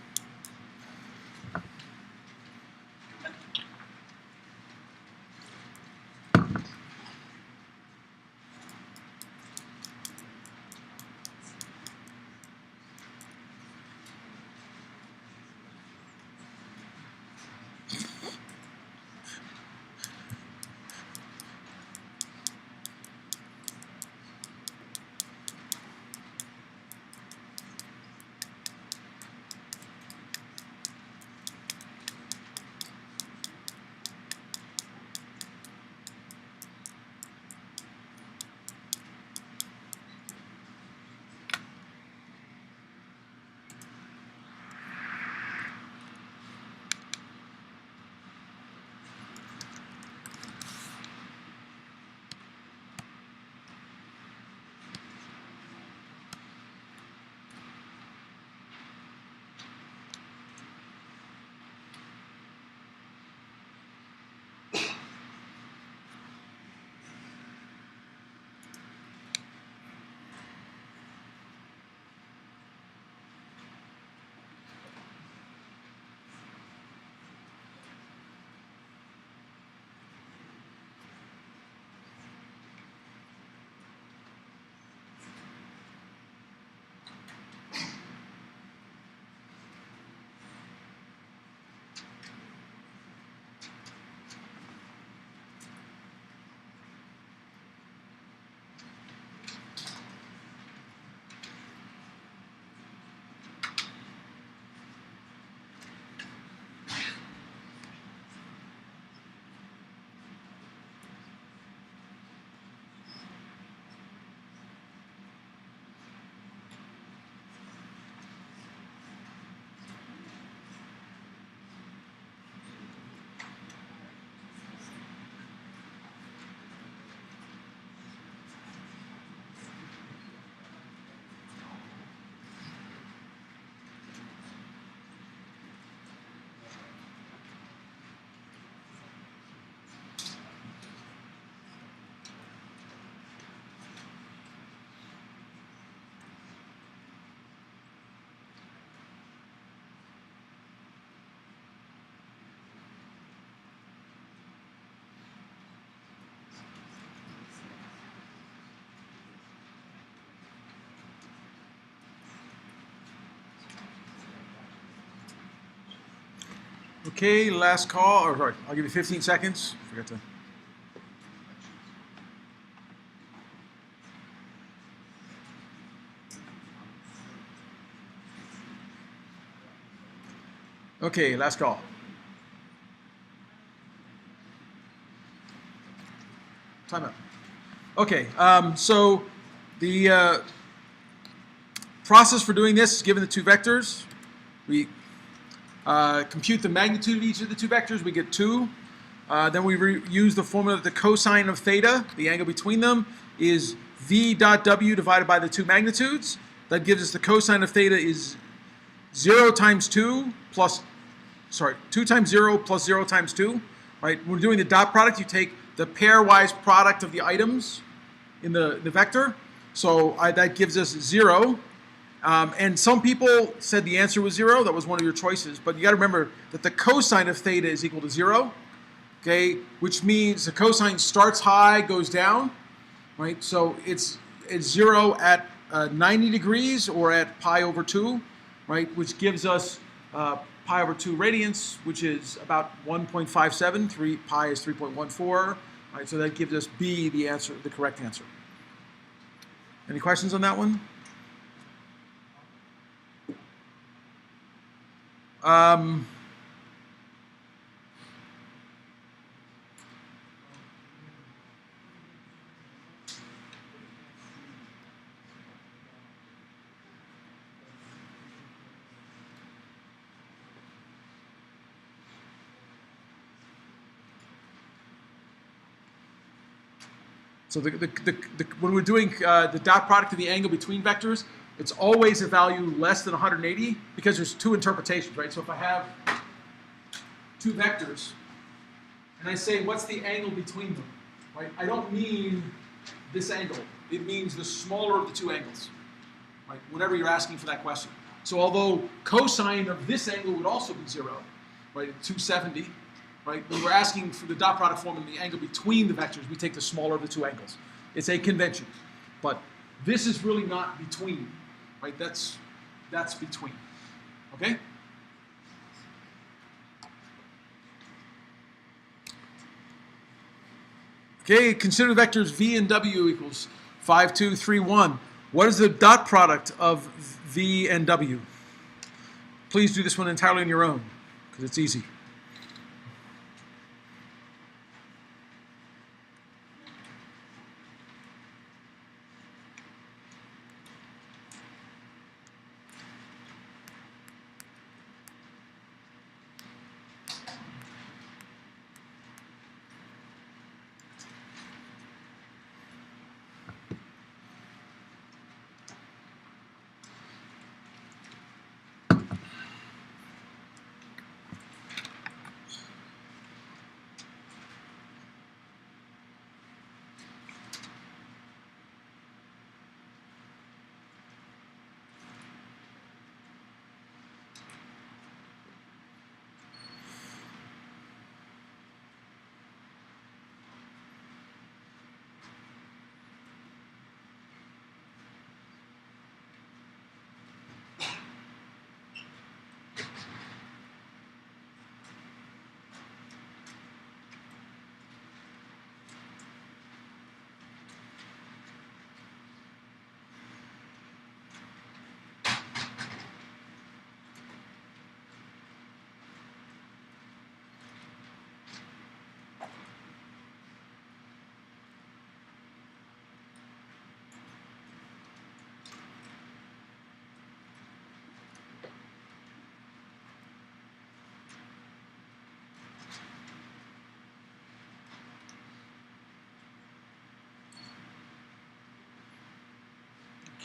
Okay, last call. Or sorry, I'll give you 15 seconds. Forgot to. Okay, last call. Timeout. Okay, so the process for doing this is given the two vectors. We compute the magnitude of each of the two vectors. We get 2. Then we use the formula that the cosine of theta, the angle between them, is v dot w divided by the two magnitudes. That gives us the cosine of theta is 0 times 2 plus, 2 times 0 plus 0 times 2. Right? When we're doing the dot product, you take the pairwise product of the items in the vector. So that gives us 0. And some people said the answer was 0. That was one of your choices. But you got to remember that the cosine of theta is equal to 0. Okay, which means the cosine starts high, goes down. Right? So it's 0 at 90 degrees or at pi over 2. Right? Which gives us pi over 2 radians, which is about 1.57. Pi is 3.14. Right? So that gives us B, the answer, the correct answer. Any questions on that one? So when we're doing the dot product of the angle between vectors, it's always a value less than 180 because there's two interpretations, right? So if I have two vectors and I say, what's the angle between them, right? I don't mean this angle. It means the smaller of the two angles, right? Whenever you're asking for that question. So although cosine of this angle would also be 0, right, 270, right? When we're asking for the dot product form and the angle between the vectors, we take the smaller of the two angles. It's a convention. But this is really not between, right? That's between. Okay? Okay, consider the vectors v and w equals 5, 2, 3, 1. What is the dot product of v and w? Please do this one entirely on your own, because it's easy.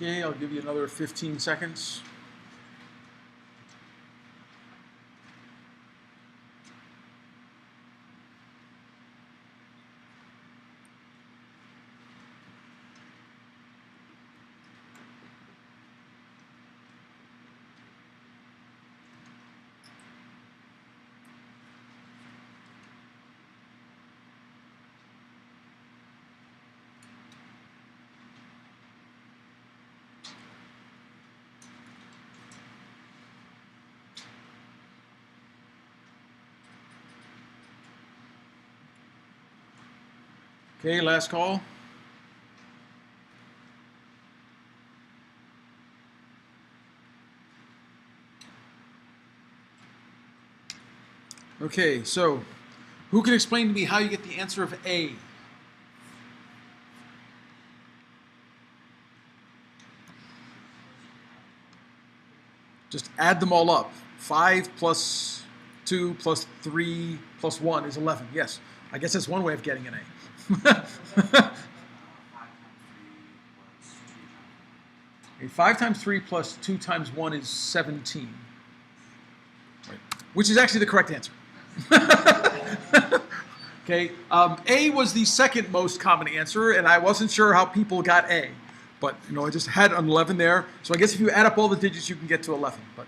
Okay, I'll give you another 15 seconds. Okay, last call. Okay, so who can explain to me how you get the answer of A? Just add them all up. 5 plus 2 plus 3 plus 1 is 11. Yes, I guess that's one way of getting an A. Okay, 5 times 3 plus 2 times 1 is 17. Right. Which is actually the correct answer. Okay, A was the second most common answer, and I wasn't sure how people got A. But, you know, I just had an 11 there. So I guess if you add up all the digits, you can get to 11. But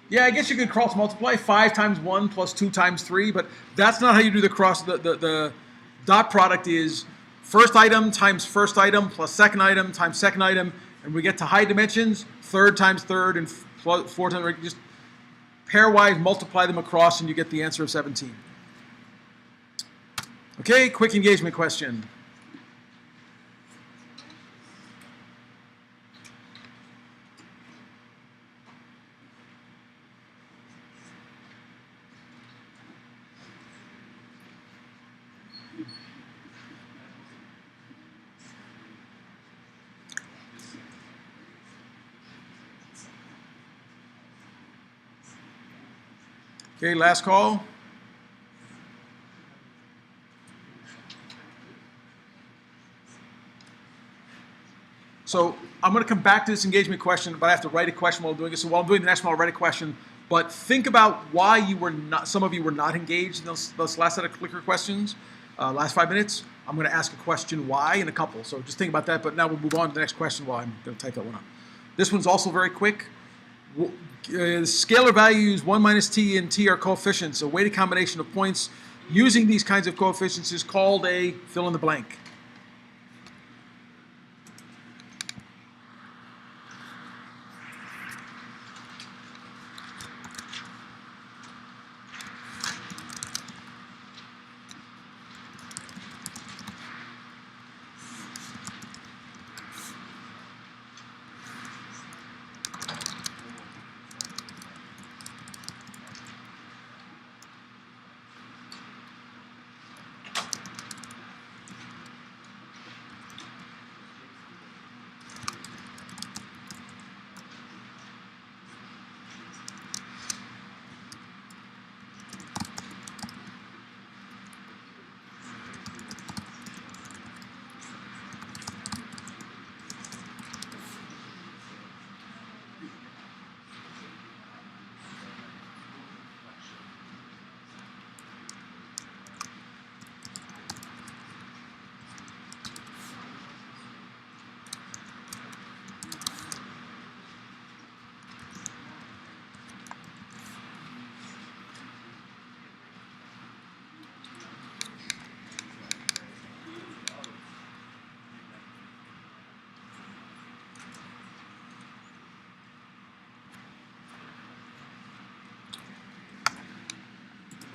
yeah, I guess you could cross multiply 5 times 1 plus 2 times 3, but that's not how you do the cross. The dot product is first item times first item plus second item times second item, and we get to high dimensions, third times third, and four times, just pairwise multiply them across, and you get the answer of 17. Okay, quick engagement question. Okay, last call. So I'm going to come back to this engagement question, but I have to write a question while doing it. So while I'm doing the next one, I'll write a question. But think about why you were not, some of you were not engaged in those last set of clicker questions, last 5 minutes. I'm going to ask a question why in a couple. So just think about that. But now we'll move on to the next question while I'm going to type that one up. This one's also very quick. Scalar values 1 minus t and t are coefficients. A weighted combination of points using these kinds of coefficients is called a fill in the blank.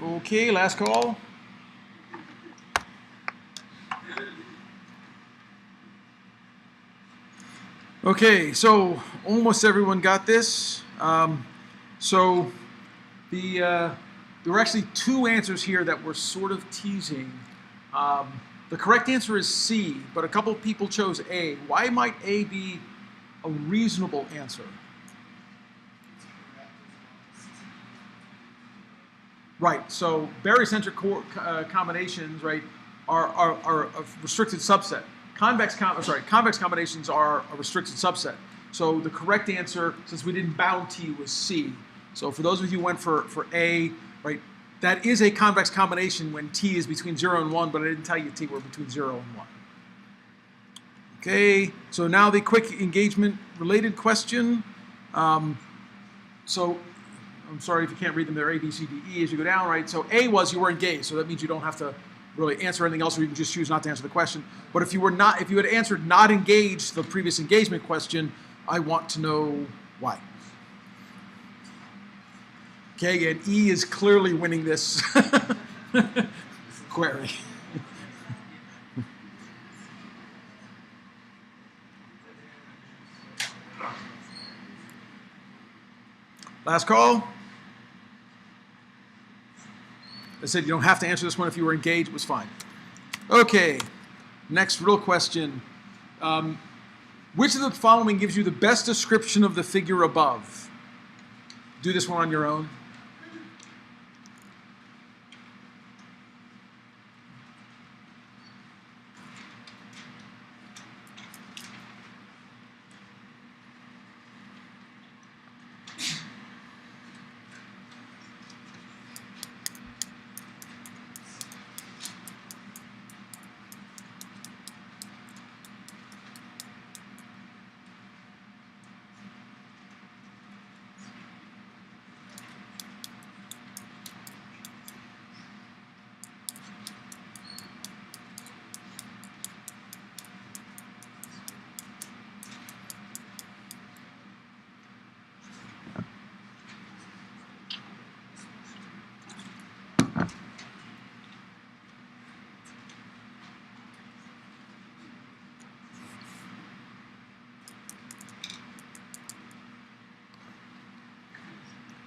Okay, last call. Okay, so almost everyone got this. So there were actually two answers here that were sort of teasing. The correct answer is C, but a couple of people chose A. Why might A be a reasonable answer? Right, so barycentric combinations, right, are a restricted subset. Convex combinations are a restricted subset. So the correct answer, since we didn't bound T, was C. So for those of you who went for A, right, that is a convex combination when T is between 0 and 1, but I didn't tell you T were between 0 and 1. Okay, so now the quick engagement related question. So I'm sorry if you can't read them. They're A, B, C, D, E as you go down, right? So A was you were engaged, so that means you don't have to really answer anything else, or you can just choose not to answer the question. But if you had answered not engaged the previous engagement question, I want to know why. Okay, and E is clearly winning this. query. Last call. I said you don't have to answer this one. If you were engaged, it was fine. Okay, next real question. Which of the following gives you the best description of the figure above? Do this one on your own.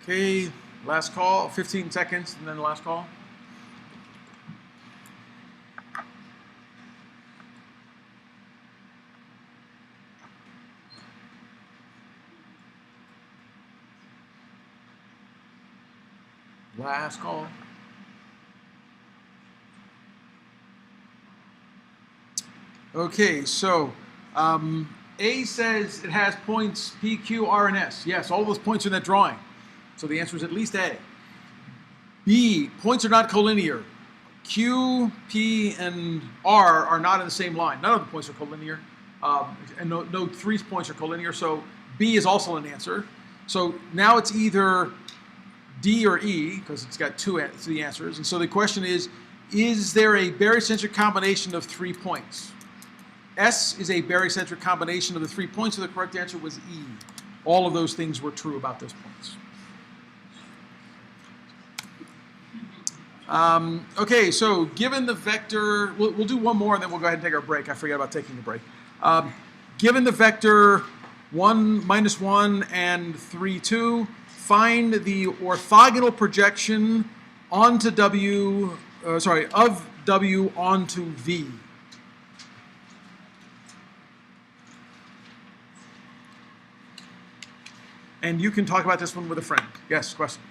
Okay, last call, 15 seconds, and then the last call. Last call. Okay, so A says it has points P, Q, R, and S. Yes, all those points are in that drawing. So the answer is at least A. B, points are not collinear. Q, P, and R are not in the same line. None of the points are collinear. And no three points are collinear, so B is also an answer. So now it's either D or E, because it's got three answers. And so the question is there a barycentric combination of 3 points? S is a barycentric combination of the 3 points, so the correct answer was E. All of those things were true about those points. Okay, so given the vector, we'll do one more and then we'll go ahead and take our break. I forgot about taking a break. Given the vector 1, -1, and 3, 2, find the orthogonal projection onto W, of W onto V. And you can talk about this one with a friend. Yes, question.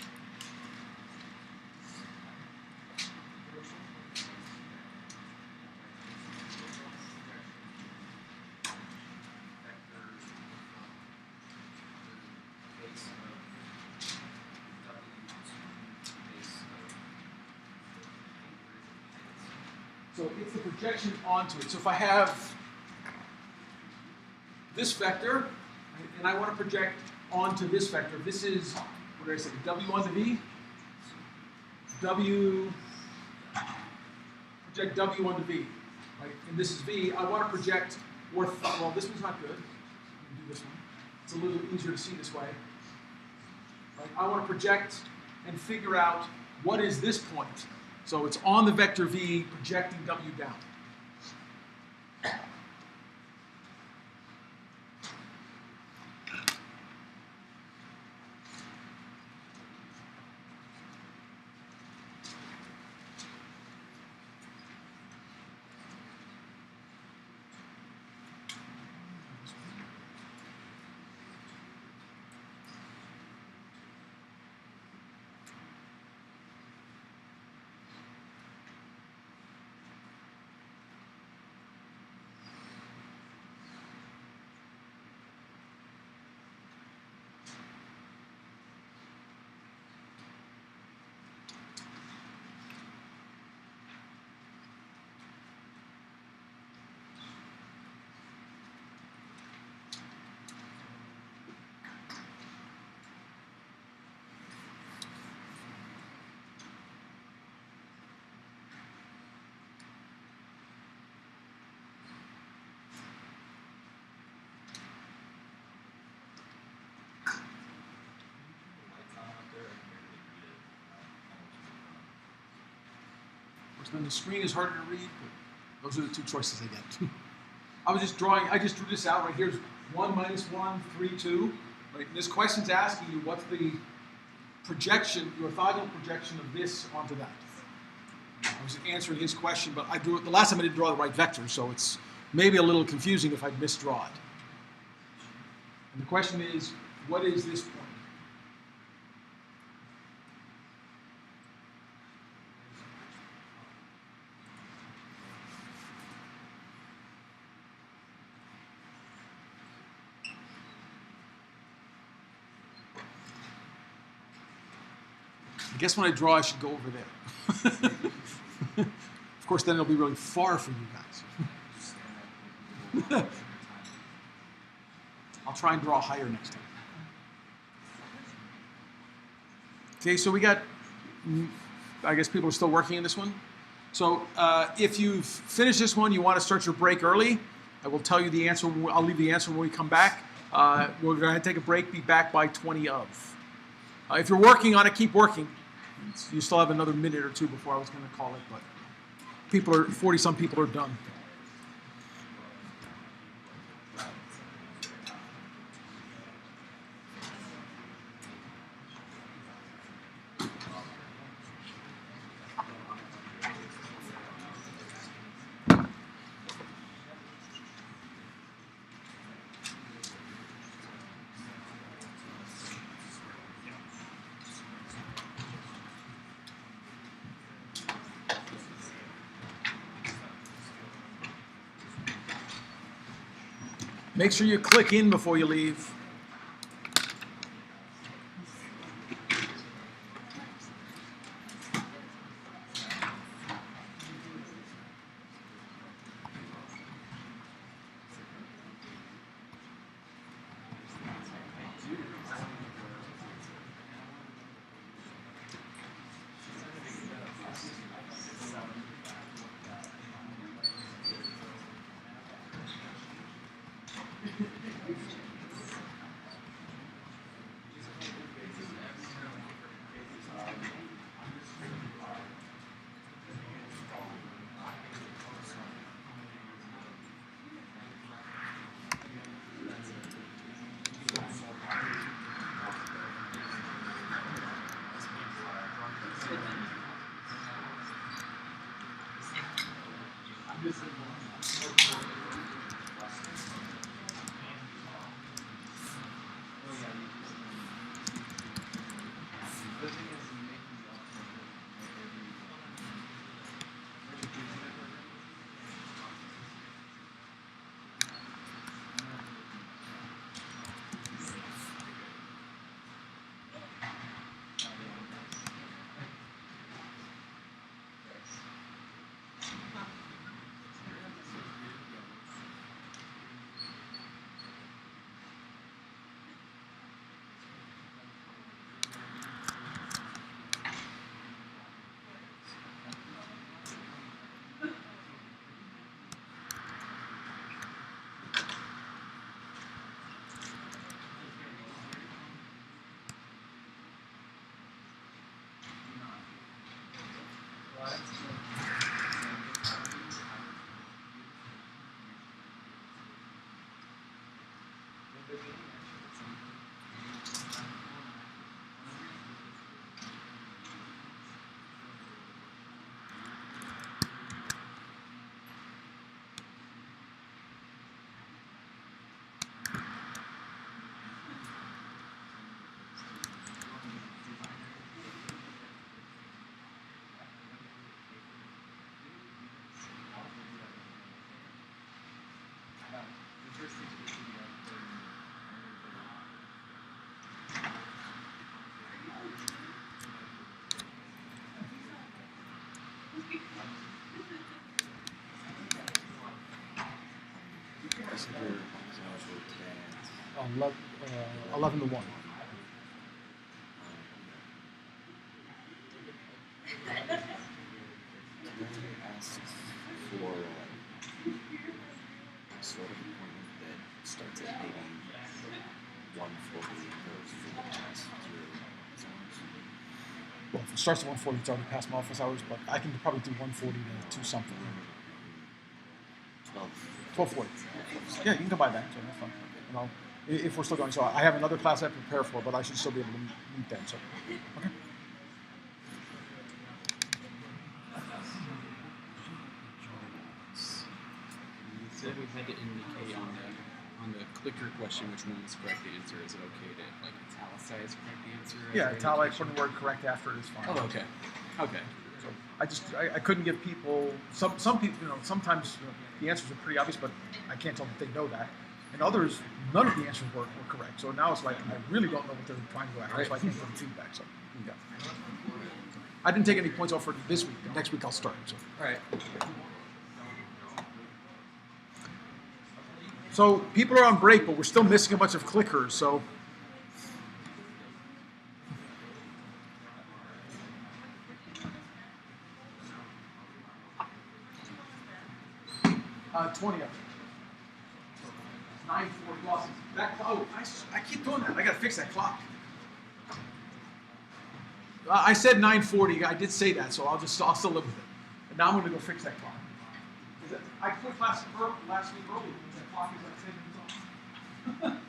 So it's the projection onto it. So if I have this vector, and I want to project onto this vector, this is, what did I say, W onto V? Project W onto V, right? And this is V. I want to project, well, this one's not good. Let me do this one. It's a little easier to see this way. Right? I want to project and figure out what is this point. So it's on the vector V, projecting W down. So then the screen is harder to read, but those are the two choices I get. I was just drawing, I just drew this out right here's 1 minus 1, 3, 2. Right? And this question's asking you what's the projection, the orthogonal projection of this onto that. I was answering his question, but I drew it, the last time I didn't draw the right vector, so it's maybe a little confusing if I misdraw it. And the question is, what is this point? I guess when I draw, I should go over there. Of course, then it'll be really far for you guys. I'll try and draw higher next time. Okay, so we got, I guess people are still working on this one. So if you've finished this one, you want to start your break early, I will tell you the answer. I'll leave the answer when we come back. We're going to take a break, be back by 20 of. If you're working on it, keep working. You still have another minute or two before I was going to call it, but 40-some people are done. Make sure you click in before you leave. Consider 11 to 1. asks for sort of appointment that starts at maybe 1:40 and goes for the past 0 hours. Well, for It starts at 1:40. It's already past my office hours, but I can probably do 1:40 to 2 something. 12:40. Yeah, you can come by then. So that's fine. And if we're still going, so I have another class I have to prepare for, but I should still be able to meet then. So, okay. You said we had to indicate on the clicker question which one was the correct answer. Is it okay to like italicize correct answer? Yeah, italic, put the word correct after it is fine. Oh, okay. Okay. So I couldn't give people some people, sometimes the answers are pretty obvious, but I can't tell that they know that. And others, none of the answers were correct. So now it's like I really don't know what they're trying to go after, so I can't give them feedback. So yeah. I didn't take any points off for this week. The next week I'll start. So. All right. So people are on break, but we're still missing a bunch of clickers. So 20 of them. 9:40 losses. I keep doing that. I got to fix that clock. I said 9:40. I did say that, so I'll still live with it. And now I'm going to go fix that clock. I quit last week early because that clock is like 10 minutes off.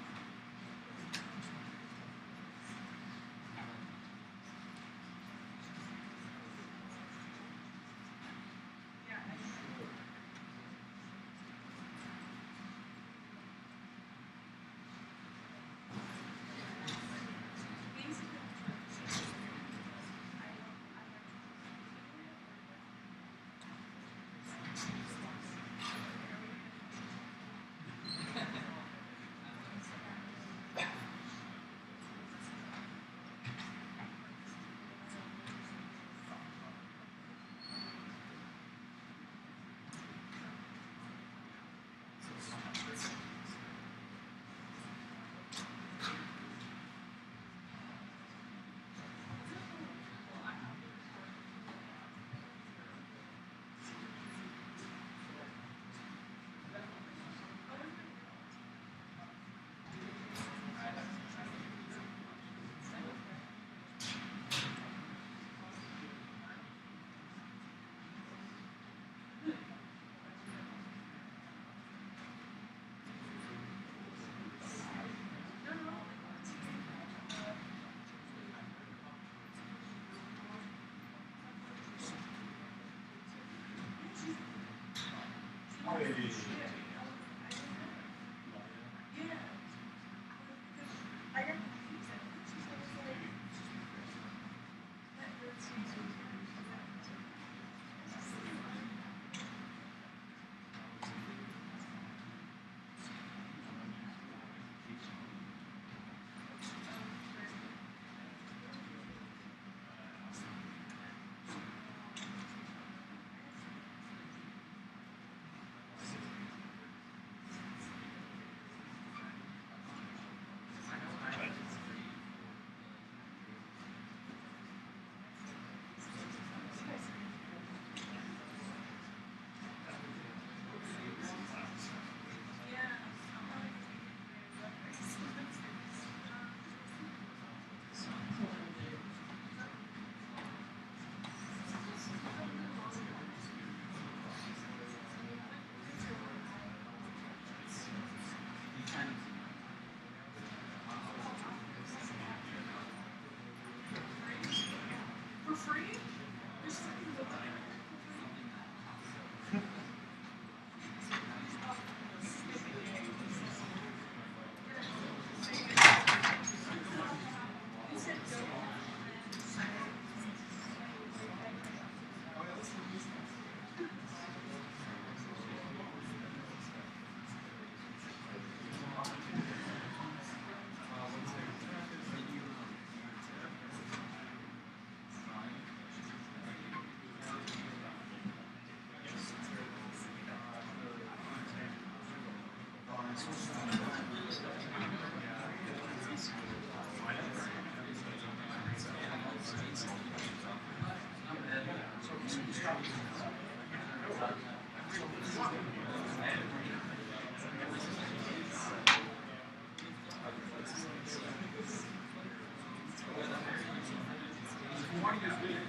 If you want to use video,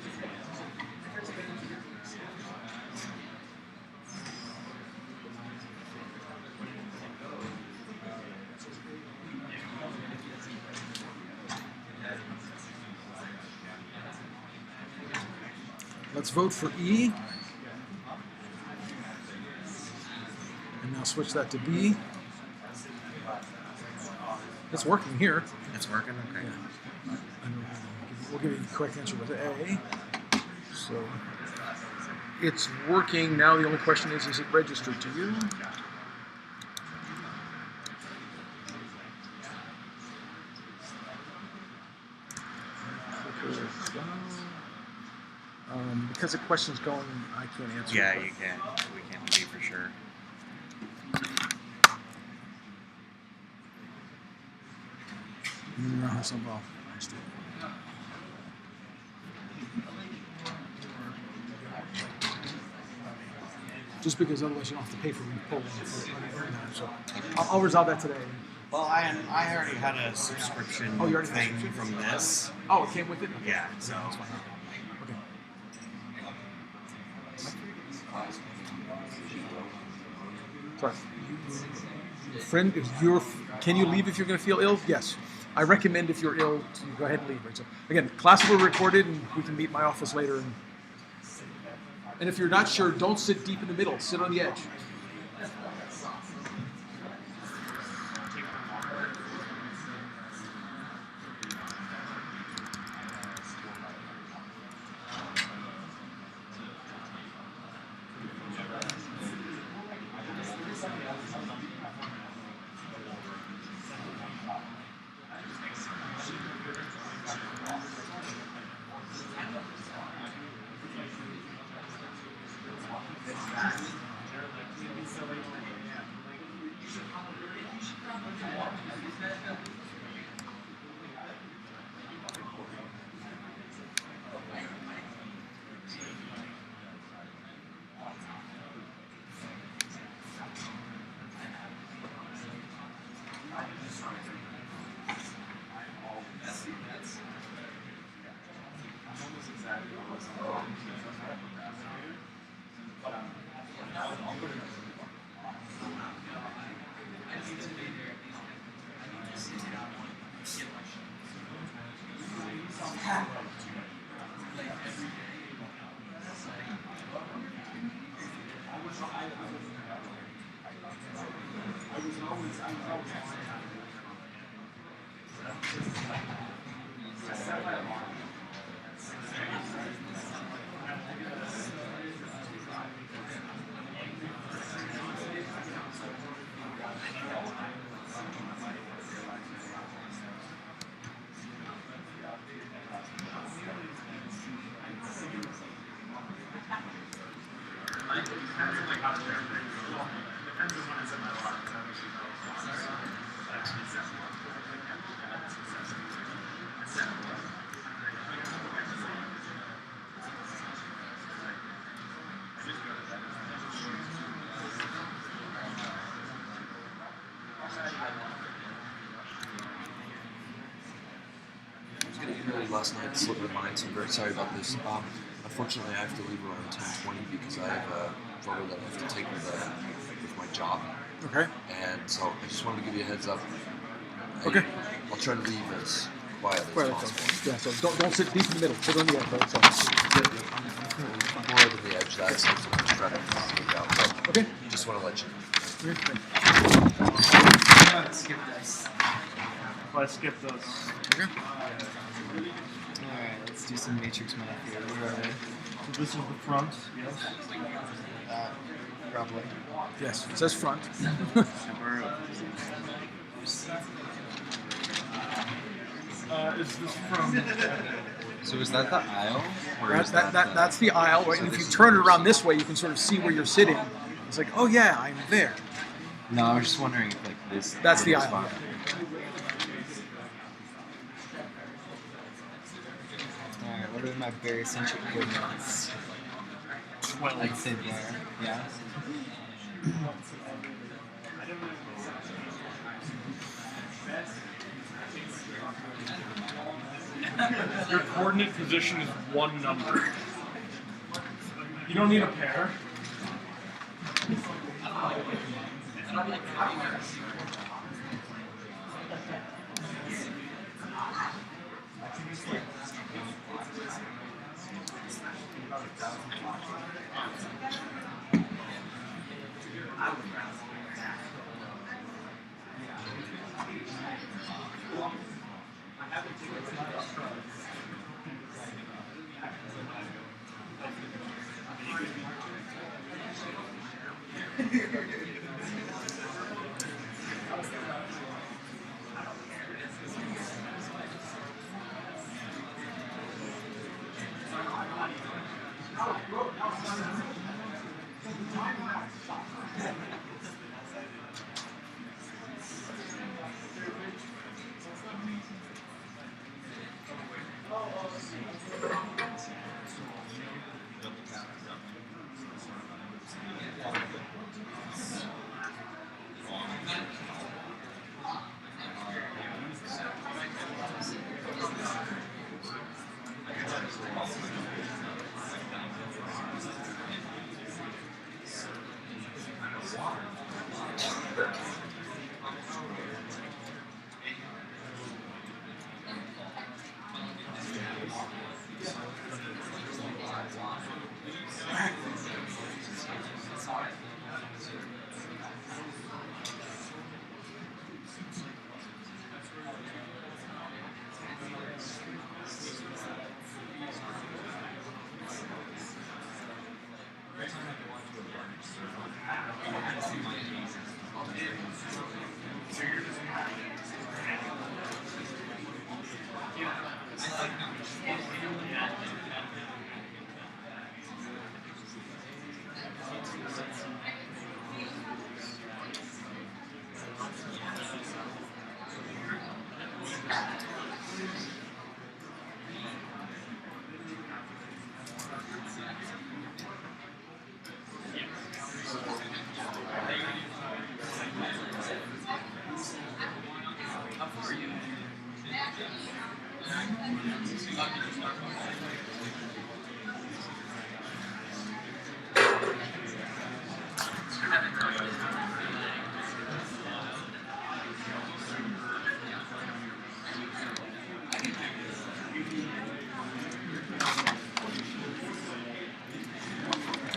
Let's vote for E. And now switch that to B. It's working here. It's working? Okay. Yeah. We'll give you the correct answer with A. So it's working. Now the only question is it registered to you? Because the question's going, I can't answer. Yeah, you can. We can't be for sure. Just because otherwise you don't have to pay for repolling. So I'll resolve that today. Well, I already had a subscription Oh, you already had a thing subscription? from this. Oh, it came with it? Yeah, so. Okay. Sorry. Friend, can you leave if you're going to feel ill? Yes. I recommend if you're ill to go ahead and leave. Right? So again, class will be recorded, and we can meet in my office later. And if you're not sure, don't sit deep in the middle. Sit on the edge. Last night slipped my mind, so I'm very sorry about this. Unfortunately, I have to leave around 10:20 because I have a photo that I have to take with my job. Okay. And so I just wanted to give you a heads up. Okay. I'll try to leave as quiet as Well, possible. yeah, so don't sit deep in the middle. Sit on the edge. Right? So, More than the edge, that's something I'm just trying to look out. But okay. just want to let you know. Let's skip this. Let's skip those. Okay. Alright, let's do some matrix math here. Where are we? So this is the front, yes. Probably. Yes, it says front. Is this from... So is that the aisle? Or is that That's the aisle, right? So And if this you is turn it the around this way, you can sort of see where you're sitting. It's like, oh yeah, I'm there. No, I was just wondering if like this. That's the little aisle. spot. Alright, what are my barycentric coordinates? 12. I'd say there. Yeah. Your coordinate position is one number. You don't need a pair.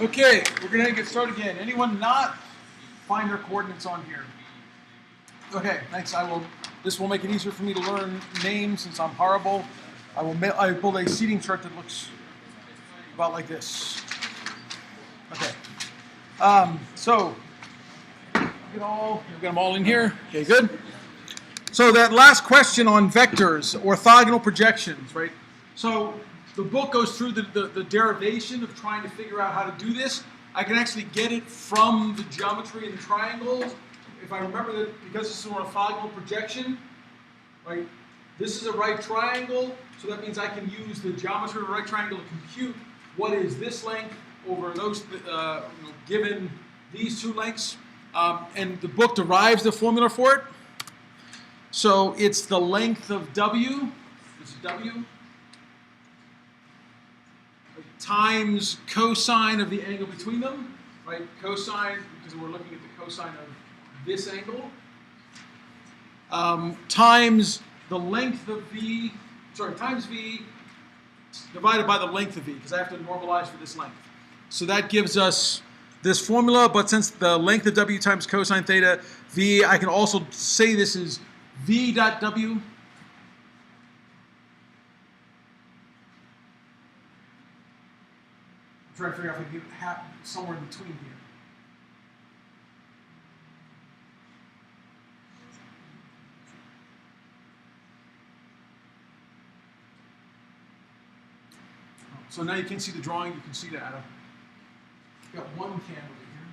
Okay, we're going to get started again. Anyone not find their coordinates on here? Okay, thanks. This will make it easier for me to learn names since I'm horrible. I build a seating chart that looks about like this. Okay. So get them all in here. Okay, good. So that last question on vectors, orthogonal projections, right? So the book goes through the derivation of trying to figure out how to do this. I can actually get it from the geometry and the triangles. If I remember that, because this is an orthogonal projection, right? This is a right triangle, so that means I can use the geometry of a right triangle to compute what is this length over those, given these two lengths. And the book derives the formula for it. So it's the length of W, this is W, times cosine of the angle between them, right? Cosine, because we're looking at the cosine of this angle, times the length of V, times V divided by the length of V, because I have to normalize for this length. So that gives us this formula, but since the length of W times cosine theta V, I can also say this is V dot W. I'm trying to figure out if I can get somewhere in between here. So now you can see the drawing, you can see that. I've got one can over here.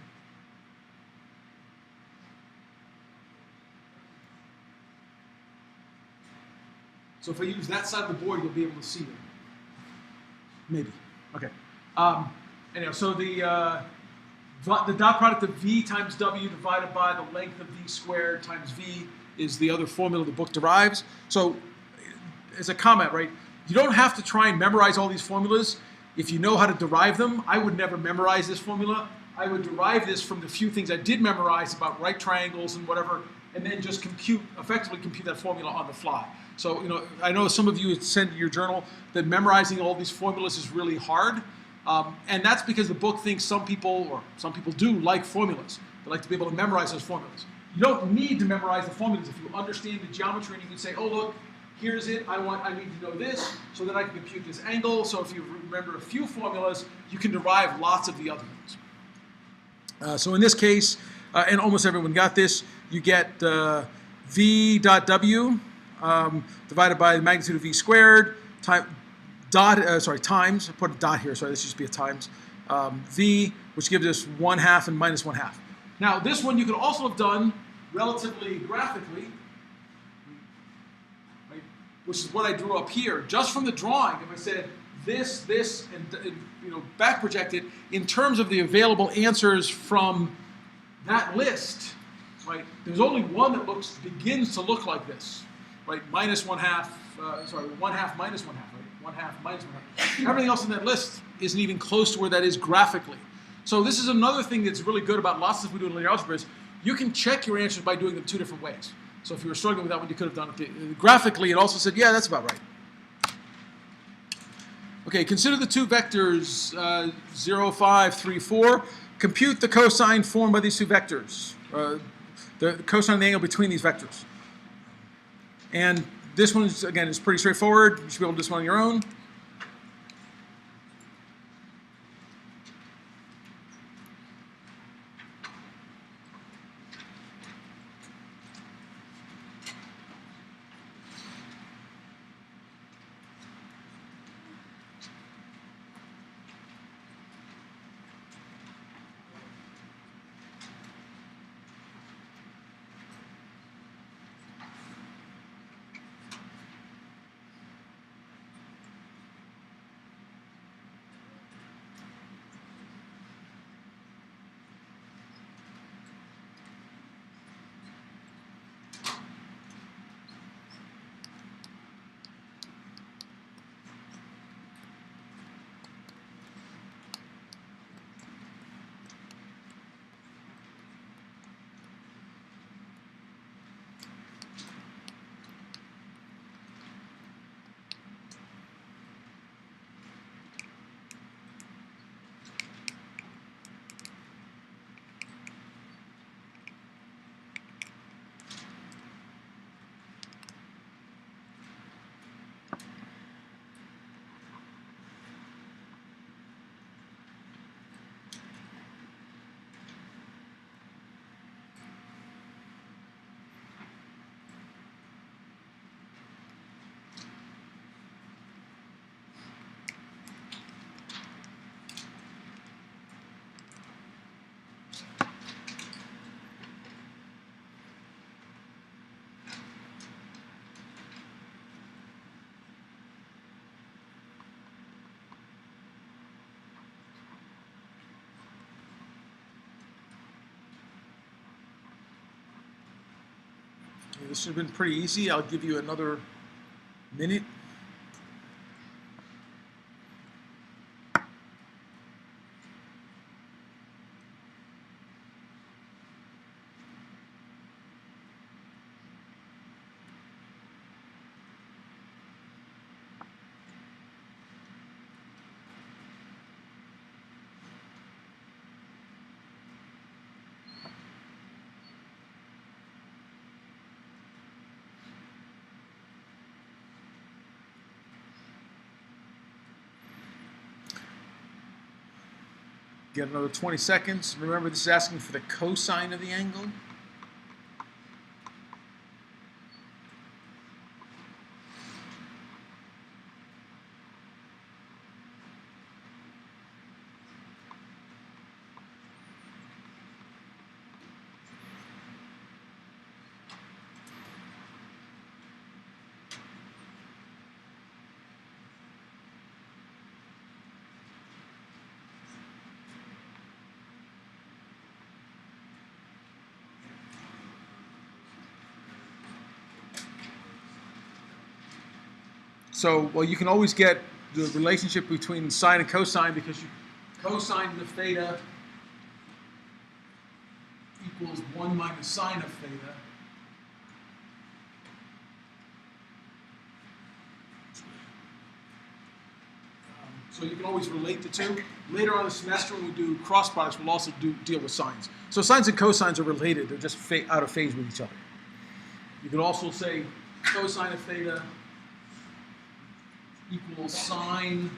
So if I use that side of the board, you'll be able to see them. Maybe. Okay. Anyhow, so the dot product of V times W divided by the length of V squared times V is the other formula the book derives. So as a comment, right, you don't have to try and memorize all these formulas if you know how to derive them. I would never memorize this formula. I would derive this from the few things I did memorize about right triangles and whatever, and then just effectively compute that formula on the fly. So, I know some of you had said in your journal that memorizing all these formulas is really hard. And that's because the book thinks some people do like formulas. They like to be able to memorize those formulas. You don't need to memorize the formulas if you understand the geometry and you can say, oh look, here's it, I need to know this so that I can compute this angle. So if you remember a few formulas, you can derive lots of the other ones. So in this case, and almost everyone got this, you get v dot w divided by the magnitude of v squared times, I put a dot here, sorry, this should just be a times, v, which gives us 1/2 and minus 1/2. Now, this one you could also have done relatively graphically, right, which is what I drew up here. Just from the drawing, if I said this, and back projected in terms of the available answers from that list, right? There's only one that begins to look like this, right? Minus 1/2, 1/2 minus 1/2, right? 1/2 minus 1/2. Everything else in that list isn't even close to where that is graphically. So this is another thing that's really good about lots of stuff we do in linear algebra is you can check your answers by doing them two different ways. So if you were struggling with that one, you could have done it graphically. It also said, yeah, that's about right. Okay, consider the two vectors 0, 5, 3, 4. Compute the cosine formed by these two vectors. The cosine of the angle between these vectors. And this one, again, is pretty straightforward. You should be able to do this one on your own. This should have been pretty easy. I'll give you another minute. Get another 20 seconds. Remember, this is asking for the cosine of the angle. So, well, you can always get the relationship between sine and cosine because cosine of theta equals 1 minus sine of theta. So So you can always relate the two. Later on in the semester, when we do cross products, we'll also deal with sines. So sines and cosines are related. They're just out of phase with each other. You can also say cosine of theta equals sine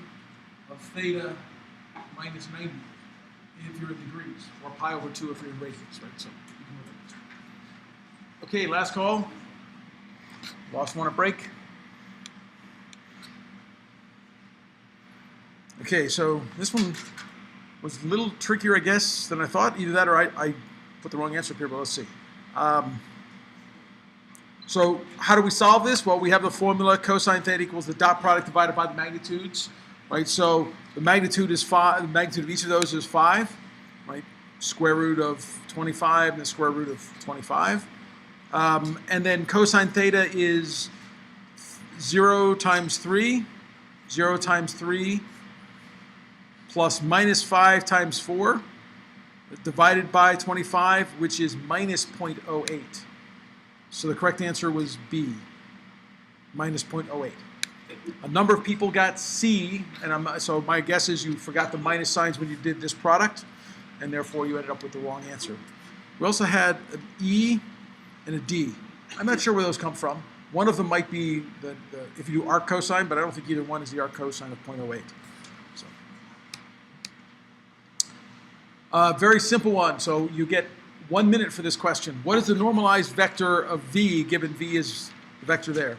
of theta minus 90 if you're in degrees, or pi over 2 if you're in radians, right? So you can relate. Okay, last call. Lost one at break. Okay, so this one was a little trickier, I guess, than I thought. Either that or I put the wrong answer up here, but let's see. So how do we solve this? Well, we have the formula cosine theta equals the dot product divided by the magnitudes, right? So the magnitude is 5. The magnitude of each of those is 5, right? Square root of 25 and the square root of 25. And then cosine theta is 0 times 3, 0 times 3, plus minus 5 times 4, divided by 25, which is minus 0.08. So the correct answer was B, minus 0.08. A number of people got C, and so my guess is you forgot the minus signs when you did this product, and therefore you ended up with the wrong answer. We also had an E and a D. I'm not sure where those come from. One of them might be if you do arc cosine, but I don't think either one is the arc cosine of 0.08. So. Very simple one. So you get 1 minute for this question. What is the normalized vector of V, given V is the vector there?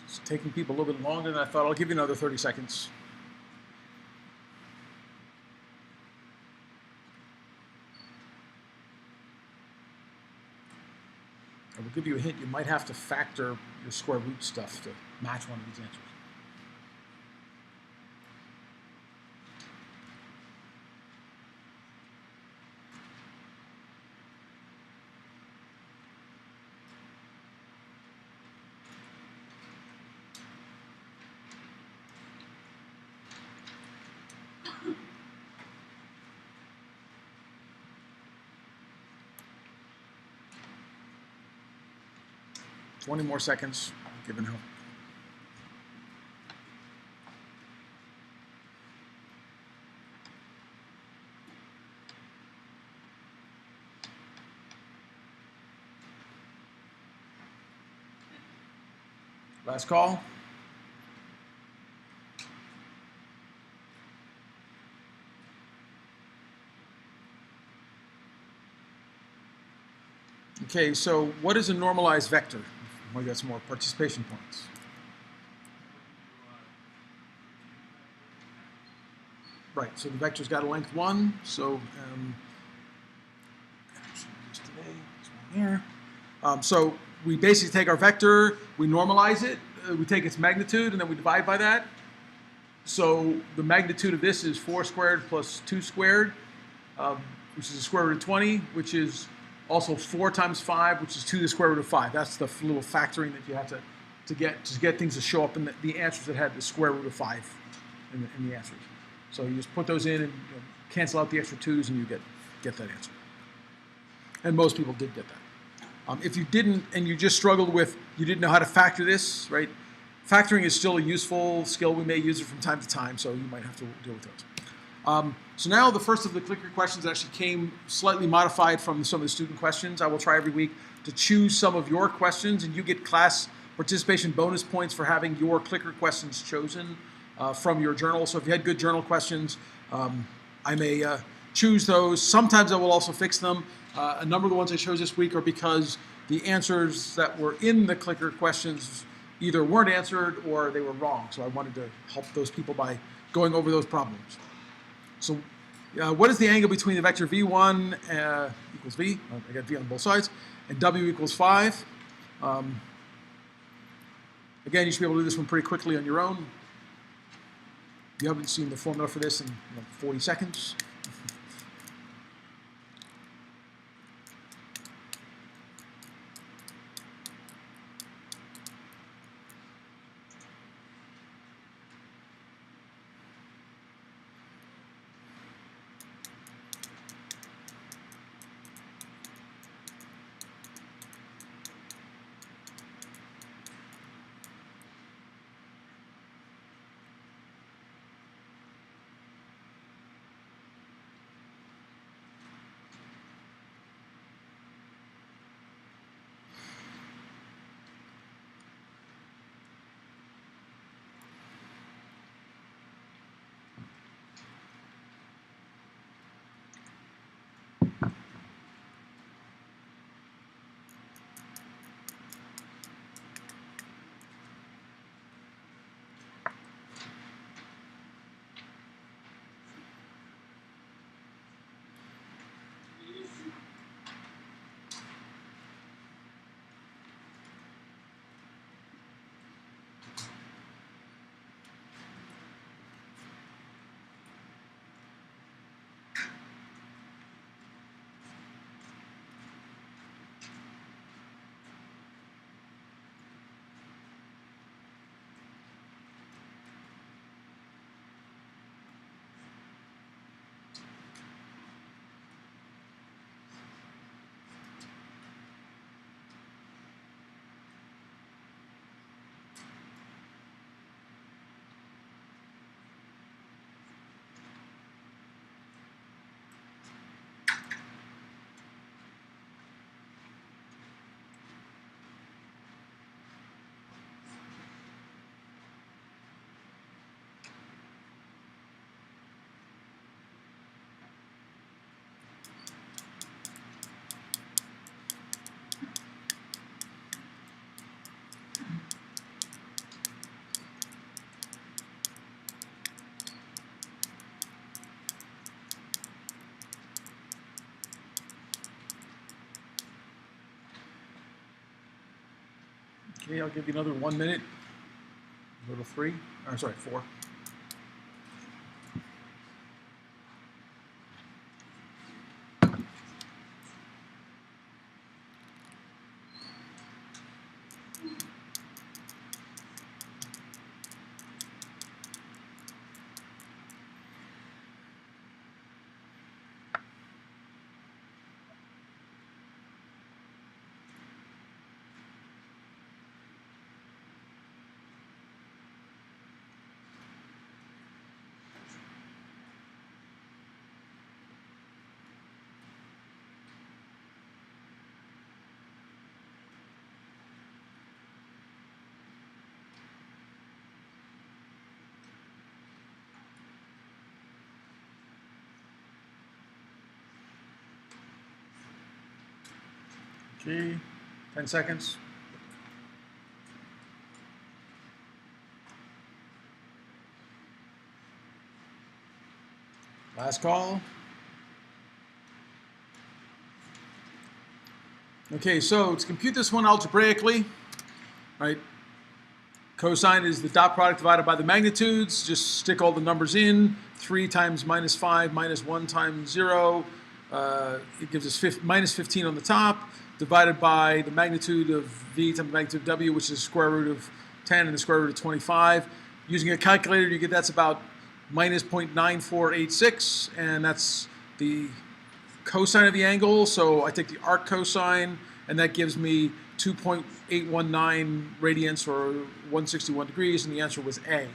It's taking people a little bit longer than I thought. I'll give you another 30 seconds. I will give you a hint. You might have to factor your square root stuff to match one of these answers. Twenty more seconds, given how. Last call. Okay, so what is a normalized vector? We got some more participation points. Right, so the vector's got a length 1, so so we basically take our vector, we normalize it, we take its magnitude, and then we divide by that. So the magnitude of this is 4 squared plus 2 squared, which is the square root of 20, which is also 4 times 5, which is 2 to the square root of 5. That's the little factoring that you have to get things to show up in the answers that had the square root of 5 in the answers. So you just put those in and cancel out the extra 2's, and you get that answer. And most people did get that. If you didn't, and you just struggled with, you didn't know how to factor this, right? Factoring is still a useful skill. We may use it from time to time, so you might have to deal with those. So now the first of the clicker questions actually came slightly modified from some of the student questions. I will try every week to choose some of your questions, and you get class participation bonus points for having your clicker questions chosen from your journal. So if you had good journal questions, I may choose those. Sometimes I will also fix them. A number of the ones I chose this week are because the answers that were in the clicker questions either weren't answered or they were wrong. So I wanted to help those people by going over those problems. So what is the angle between the vector v1 equals v, I got v on both sides, and w equals 5? Again, you should be able to do this one pretty quickly on your own. You haven't seen the formula for this in 40 seconds. Okay, I'll give you another 1 minute. Go to 3, or sorry, 4. Okay, 10 seconds. Last call. Okay, so to compute this one algebraically, right? Cosine is the dot product divided by the magnitudes. Just stick all the numbers in. 3 times minus 5 minus 1 times 0. It gives us minus 15 on the top, divided by the magnitude of v times the magnitude of w, which is square root of 10 and the square root of 25. Using a calculator, you get that's about minus 0.9486, and that's the cosine of the angle. So I take the arc cosine, and that gives me 2.819 radians, or 161 degrees, and the answer was A.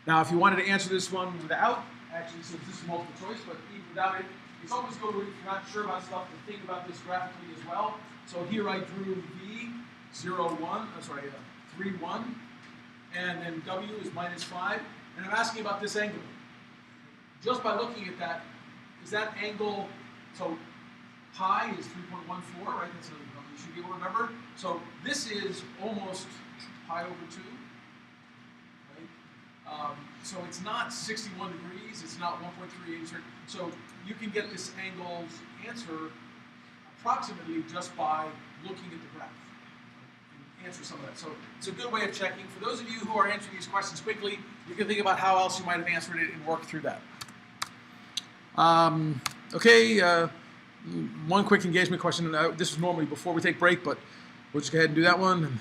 Now, if you wanted to answer this one without, actually, since this is multiple choice, but even without it, it's always good if you're not sure about stuff to think about this graphically as well. So here I drew V, 0, 1, 3, 1. And then W is minus 5. And I'm asking about this angle. Just by looking at that, is that angle, so pi is 3.14, right? That's a number you should be able to remember. So this is almost pi over 2, right? So it's not 61 degrees, it's not 1.38. So you can get this angle's answer approximately just by looking at the graph and answer some of that. So it's a good way of checking. For those of you who are answering these questions quickly, you can think about how else you might have answered it and work through that. One quick engagement question. This is normally before we take break, but we'll just go ahead and do that one.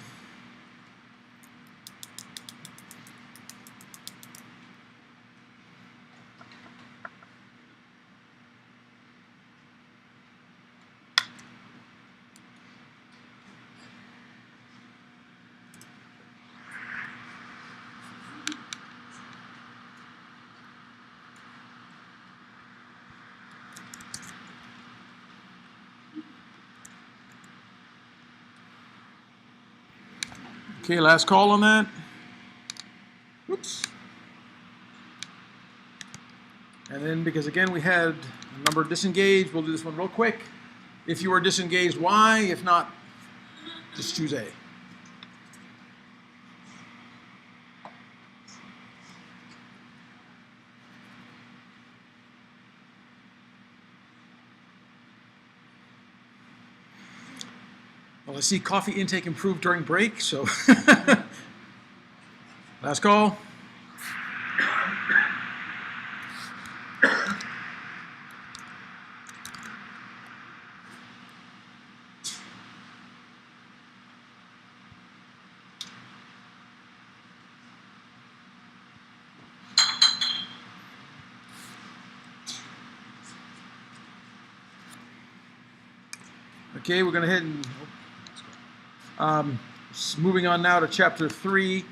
Okay, last call on that. Whoops. And then, because again we had a number disengaged, we'll do this one real quick. If you are disengaged, Y. If not, just choose A. Well, I see coffee intake improved during break, so last call. Okay, we're going to hit and moving on now to chapter 3.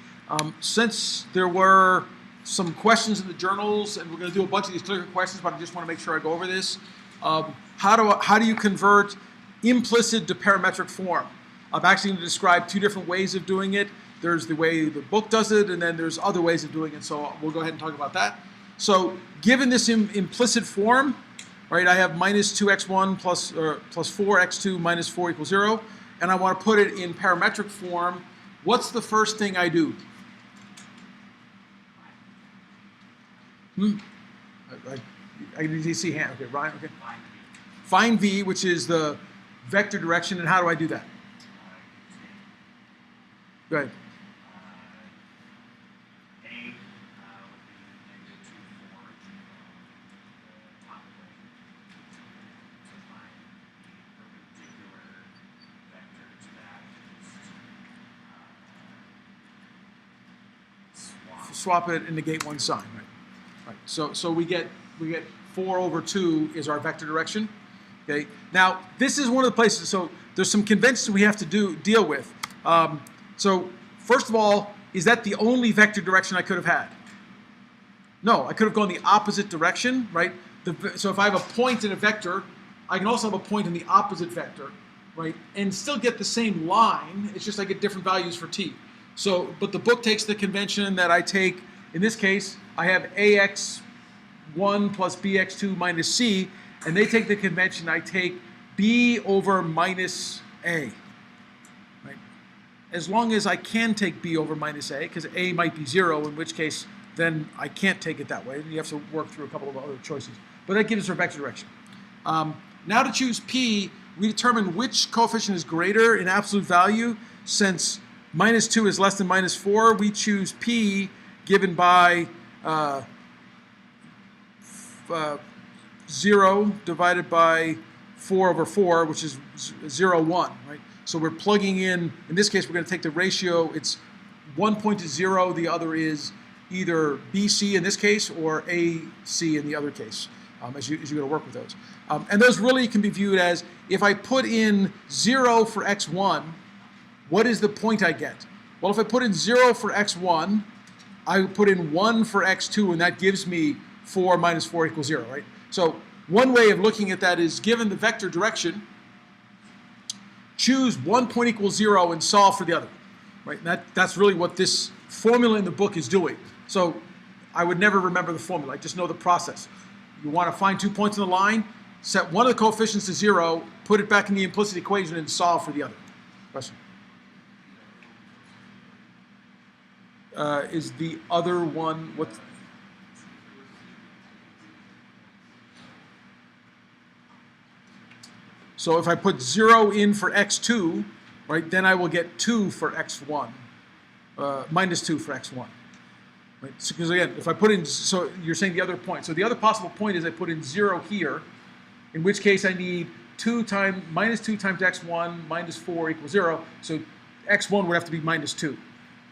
Since there were some questions in the journals, and we're going to do a bunch of these clicker questions, but I just want to make sure I go over this. How do you convert implicit to parametric form? I'm actually going to describe two different ways of doing it. There's the way the book does it, and then there's other ways of doing it. So we'll go ahead and talk about that. So given this implicit form, right, I have minus 2x1 plus 4x2 minus 4 equals 0. And I want to put it in parametric form. What's the first thing I do? I need to see hand. Okay, Ryan. Okay. Find V, which is the vector direction, and how do I do that? Go ahead. Swap it and negate one sign, right? Right. So we get 4 over 2 is our vector direction. Okay. Now this is one of the places. So there's some conventions we have to deal with. So first of all, is that the only vector direction I could have had? No, I could have gone the opposite direction, right? So if I have a point in a vector, I can also have a point in the opposite vector, right? And still get the same line. It's just I get different values for t. So, but the book takes the convention that I take, in this case, I have ax1 plus bx2 minus c, and they take the convention I take b over minus a. Right? As long as I can take b over minus a, because a might be 0, in which case then I can't take it that way. You have to work through a couple of other choices. But that gives us our vector direction. Now to choose p, we determine which coefficient is greater in absolute value. Since minus 2 is less than minus 4, we choose p given by 0 divided by 4 over 4, which is 0, 1, right? So we're plugging in this case, we're going to take the ratio. It's one point is 0, the other is either BC in this case or AC in the other case, as you're going to work with those. And those really can be viewed as, if I put in 0 for x1, what is the point I get? Well, if I put in 0 for x1, I put in 1 for x2, and that gives me 4 minus 4 equals 0, right? So one way of looking at that is, given the vector direction, choose one point equals 0 and solve for the other. right? And that's really what this formula in the book is doing. So I would never remember the formula. I just know the process. You want to find 2 points on the line, set one of the coefficients to 0, put it back in the implicit equation, and solve for the other. Question? Is the other one what? So if I put 0 in for x2, right, then I will get 2 for x1, minus 2 for x1. Right? Because again, if I put in, so you're saying the other point. So the other possible point is I put in 0 here, in which case I need minus 2 times x1 minus 4 equals 0. So x1 would have to be minus 2.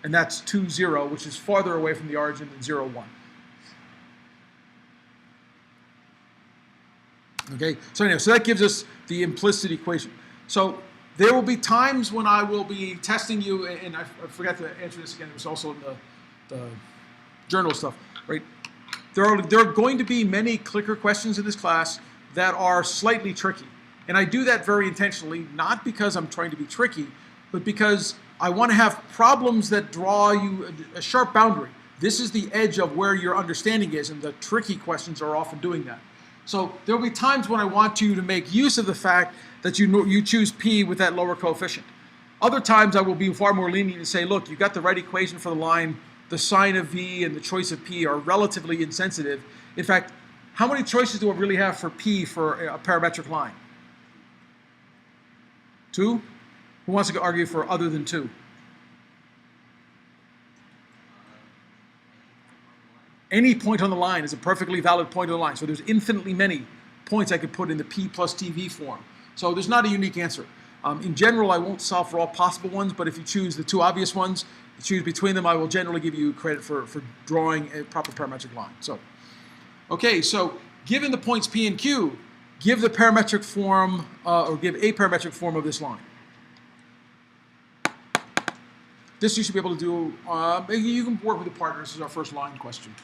And that's 2, 0, which is farther away from the origin than 0, 1. Okay, so anyway, so that gives us the implicit equation. So there will be times when I will be testing you, and I forgot to answer this again, it was also in the journal stuff, right? There are going to be many clicker questions in this class that are slightly tricky. And I do that very intentionally, not because I'm trying to be tricky, but because I want to have problems that draw you a sharp boundary. This is the edge of where your understanding is, and the tricky questions are often doing that. So there will be times when I want you to make use of the fact that you choose P with that lower coefficient. Other times I will be far more lenient and say, look, you got the right equation for the line, the sign of V and the choice of P are relatively insensitive. In fact, how many choices do I really have for P for a parametric line? 2? Who wants to argue for other than 2? Any point on the line is a perfectly valid point on the line. So there's infinitely many points I could put in the P plus TV form. So there's not a unique answer. In general, I won't solve for all possible ones, but if you choose the 2 obvious ones, you choose between them, I will generally give you credit for drawing a proper parametric line. So, okay, so given the points P and Q, give the parametric form, or give a parametric form of this line. This you should be able to do, you can work with a partner. This is our first line question.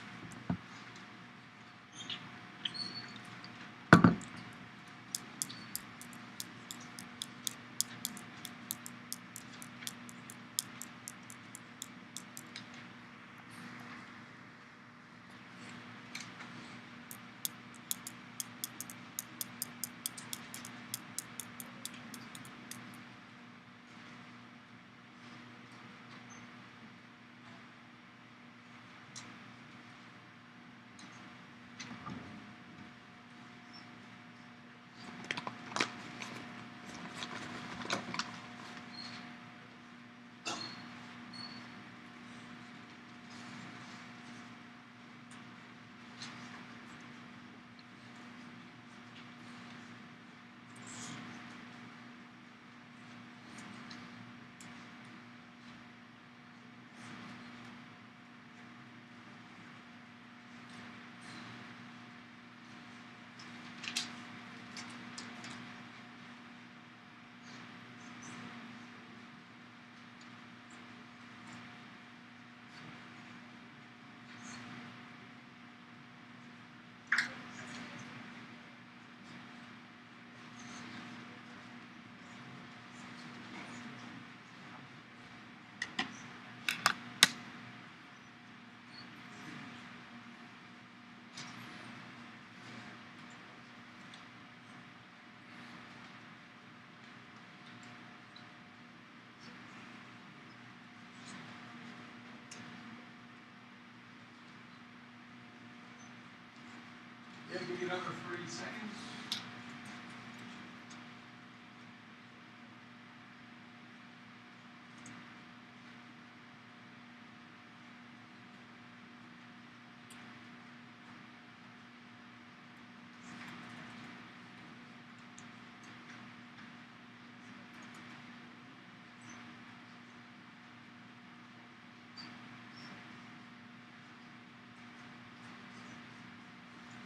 Yeah, give me another 30 seconds.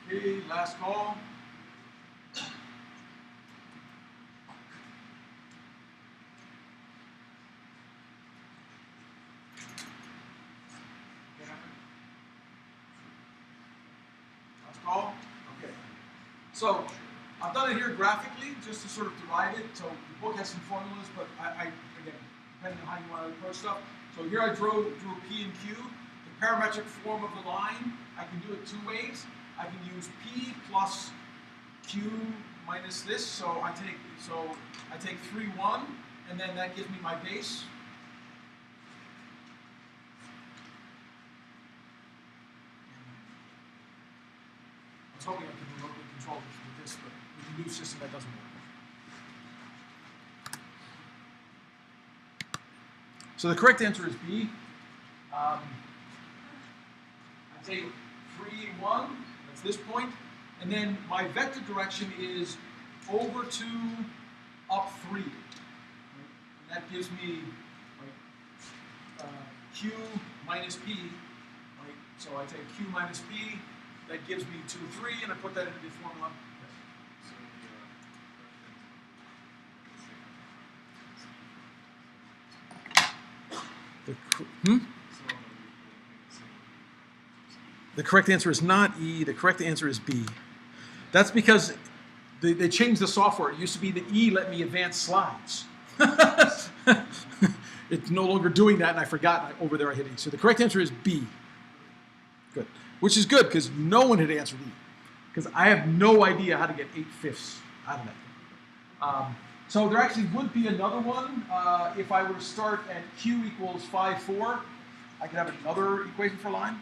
Okay, last call. Last call? Okay. So I've done it here graphically just to sort of derive it. So the book has some formulas, but again, depending on how you want to approach stuff. So here I drew P and Q. The parametric form of the line, I can do it two ways. I can use P plus Q minus this. So I take 3, 1, and then that gives me my base. I was hoping I could remotely control this with this, but with the new system that doesn't work. So the correct answer is B. I take 3, 1, that's this point, and then my vector direction is over 2, up 3. Right? And that gives me Q minus P. Right? So I take Q minus P, that gives me 2, 3, and I put that into the formula. The correct answer is not E. The correct answer is B. That's because they changed the software. It used to be the E let me advance slides. It's no longer doing that, and I forgot over there I hit E. So the correct answer is B. Good. Which is good, because no one had answered E. Because I have no idea how to get 8/5 out of that. So there actually would be another one. If I were to start at Q equals 5, 4, I could have another equation for line.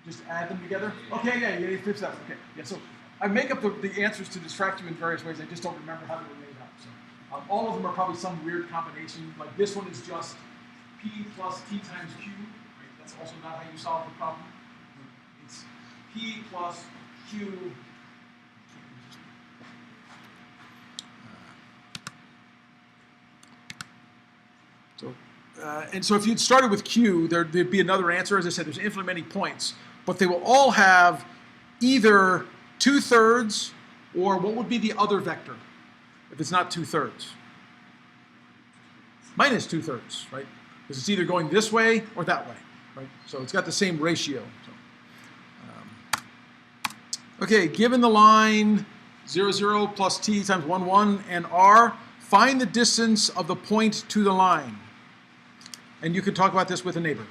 Just add them together? Okay, yeah, 8/5 that. Okay, yeah, so I make up the answers to distract you in various ways. I just don't remember how they were made up. So all of them are probably some weird combination. Like this one is just P plus T times Q. Right? That's also not how you solve the problem. It's P plus Q. And so if you'd started with Q, there'd be another answer. As I said, there's infinitely many points, but they will all have either 2/3 or what would be the other vector if it's not 2/3? Minus 2/3, right? Because it's either going this way or that way, right? So it's got the same ratio. So, okay, given the line 0, 0 plus t times 1, 1 and r, find the distance of the point to the line. And you could talk about this with a neighbor.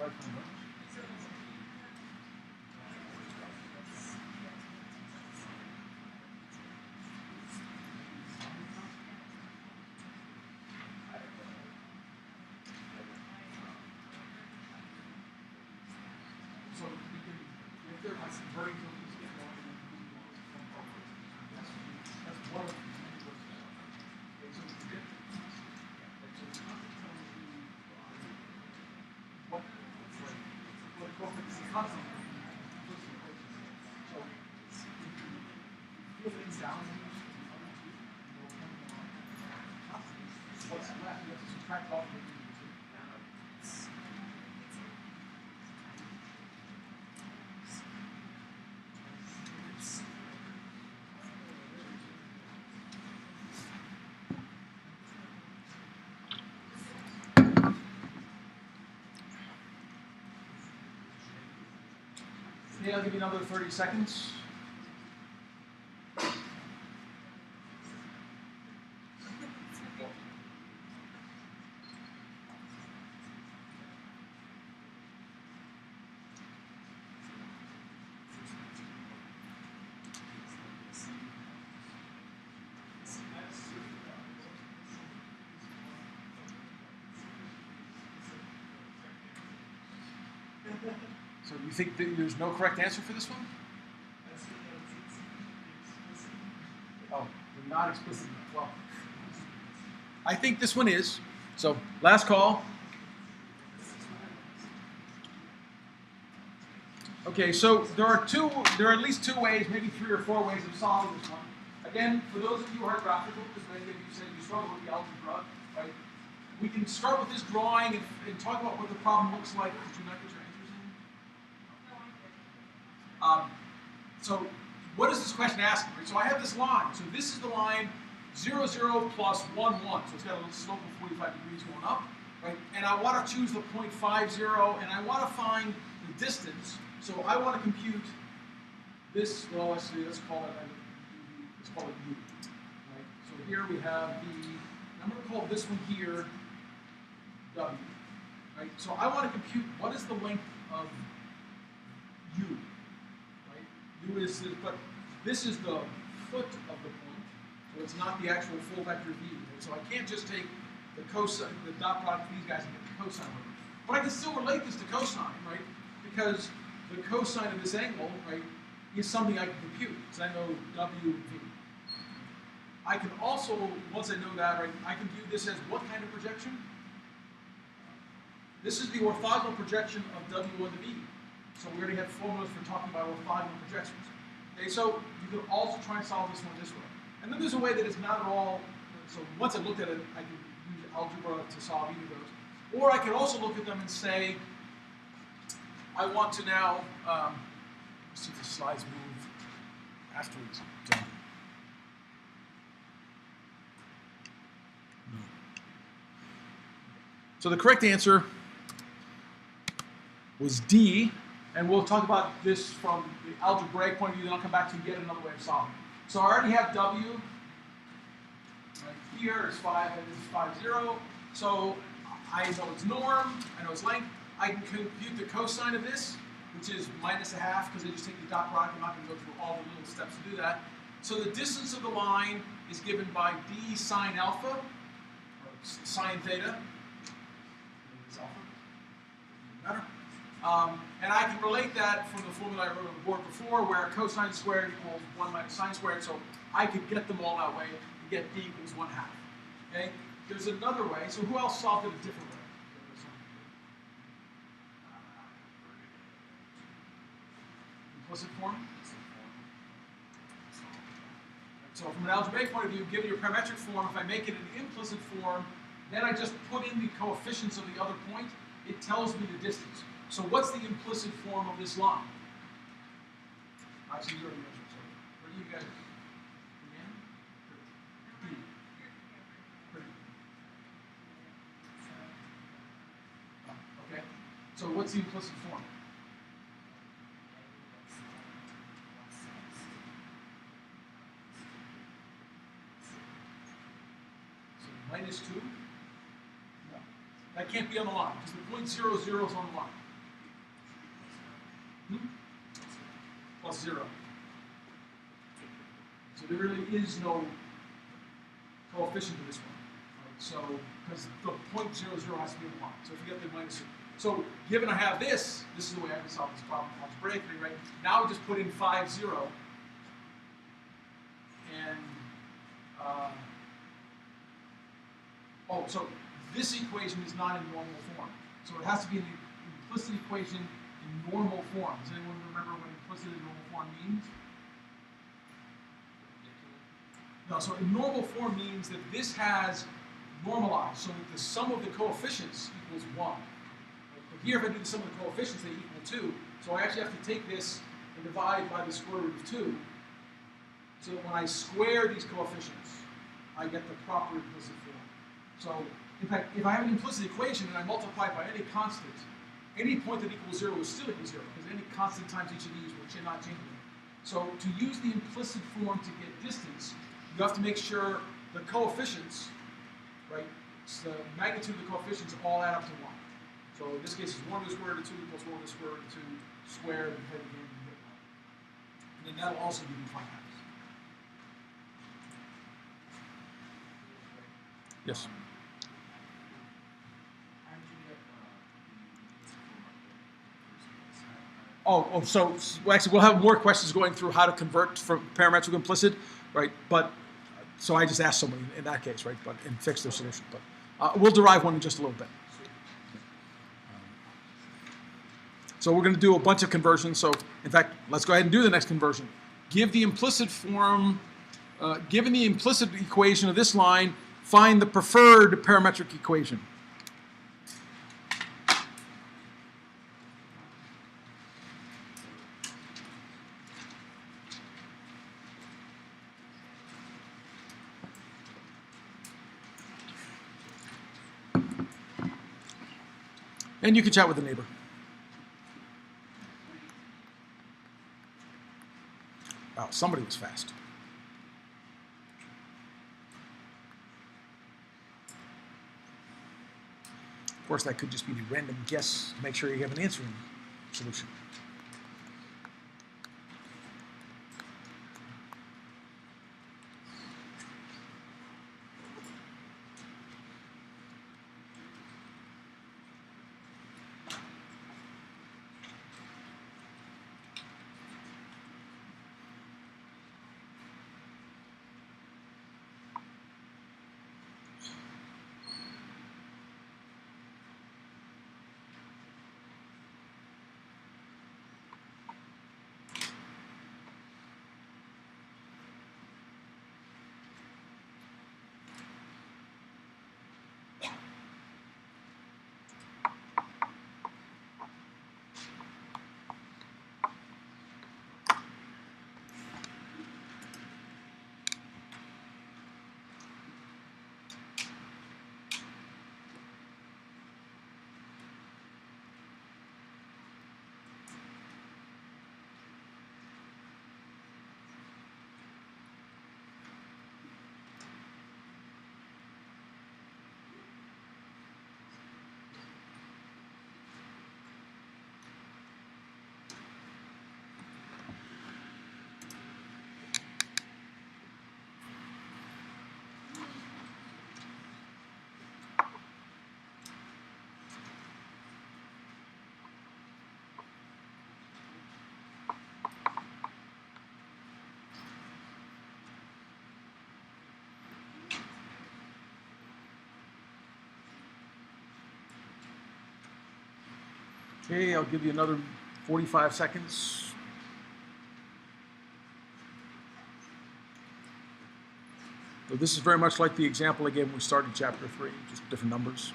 So we can, if they're like converting to a piece of one, that's one of the things. Okay, so it's different. So it's not telling you what coefficient is constant. So if things down, what's left? You have to subtract off the Okay, I'll give you another 30 seconds. So you think that there's no correct answer for this one? Oh, you're not explicit enough. Well, I think this one is. So last call. Okay, so there are at least two ways, maybe 3 or 4 ways of solving this one. Again, for those of you who are graphical, because many of you said you struggle with the algebra, right? We can start with this drawing and talk about what the problem looks like. Did you not get your answers in? So what is this question asking? Right? So I have this line. So this is the line 0, 0 plus 1, 1. So it's got a little slope of 45 degrees going up. Right? And I want to choose the point 50, and I want to find the distance. So I want to compute this. Well, let's call it U. Right? So here we have I'm going to call this one here W. Right? So I want to compute what is the length of U. Right? U is but this is the foot of the point, so it's not the actual full vector V. Right? So I can't just take the cosine, the dot product of these guys and get the cosine of it. But I can still relate this to cosine, right? Because the cosine of this angle, right, is something I can compute, because I know W and V. I can also, once I know that, right, I can view this as what kind of projection? This is the orthogonal projection of W on the V. So we already have formulas for talking about orthogonal projections. Okay, so you can also try and solve this one this way. And then there's a way that is not at all, so once I looked at it, I can use algebra to solve either of those. Or I can also look at them and say, I want to now, let's see if the slides move afterwards. Done. No. So the correct answer was D, and we'll talk about this from the algebraic point of view, then I'll come back to yet another way of solving it. So I already have W. Right here is 5, and this is 5, 0. So I know its norm, I know its length. I can compute the cosine of this, which is -1/2, because I just take the dot product. I'm not going to go through all the little steps to do that. So the distance of the line is given by D sine alpha, or sine theta. It's alpha. Better. And I can relate that from the formula I wrote on the board before, where cosine squared equals 1 minus sine squared. So I could get them all that way and get D equals 1/2. Okay? There's another way. So who else solved it a different way? Implicit form. So from an algebraic point of view, given your parametric form, if I make it an implicit form, then I just put in the coefficients of the other point. It tells me the distance. So what's the implicit form of this line? Actually, you already measured. So where do you guys? D. Okay. So what's the implicit form? -2? No. That can't be on the line, because the point 0, 0 is on the line. plus 0. So there really is no coefficient to this one. Right? So, because the 0.00 has to be a 1. So if you get the minus 0. So given I have this is the way I can solve this problem algebraically, right? Now I just put in 5, 0. And, so this equation is not in normal form. So it has to be an implicit equation in normal form. Does anyone remember what implicit in normal form means? No, so in normal form means that this has normalized, so that the sum of the coefficients equals 1. But here, if I do the sum of the coefficients, they equal 2. So I actually have to take this and divide by the square root of 2. So that when I square these coefficients, I get the proper implicit form. So, in fact, if I have an implicit equation and I multiply it by any constant, any point that equals 0 will still equal 0, because any constant times each of these will not change anything. So to use the implicit form to get distance, you have to make sure the coefficients, right, so the magnitude of the coefficients all add up to 1. So in this case, it's 1 to the square root of 2 plus 1 to the square root of 2 squared and then again and get 1. And then that'll also give you 5 times. Yes. So well, actually, we'll have more questions going through how to convert from parametric implicit, right? But so I just asked someone in that case, right? But and fix their solution. But we'll derive one in just a little bit. So we're going to do a bunch of conversions. So in fact, let's go ahead and do the next conversion. Give the implicit form, given the implicit equation of this line, find the preferred parametric equation. And you can chat with the neighbor. Wow, somebody was fast. Of course, that could just be the random guess to make sure you have an answering solution. Okay, I'll give you another 45 seconds. So this is very much like the example I gave when we started chapter 3, just different numbers.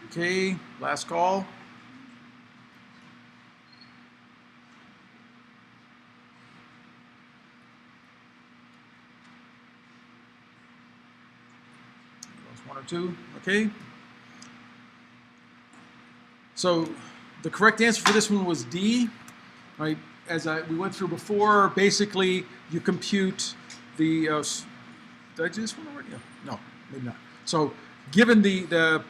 Okay, last call. That's 1 or 2, okay? So the correct answer for this one was D, right? As we went through before, basically you compute the, did I do this one already? No, maybe not. So given the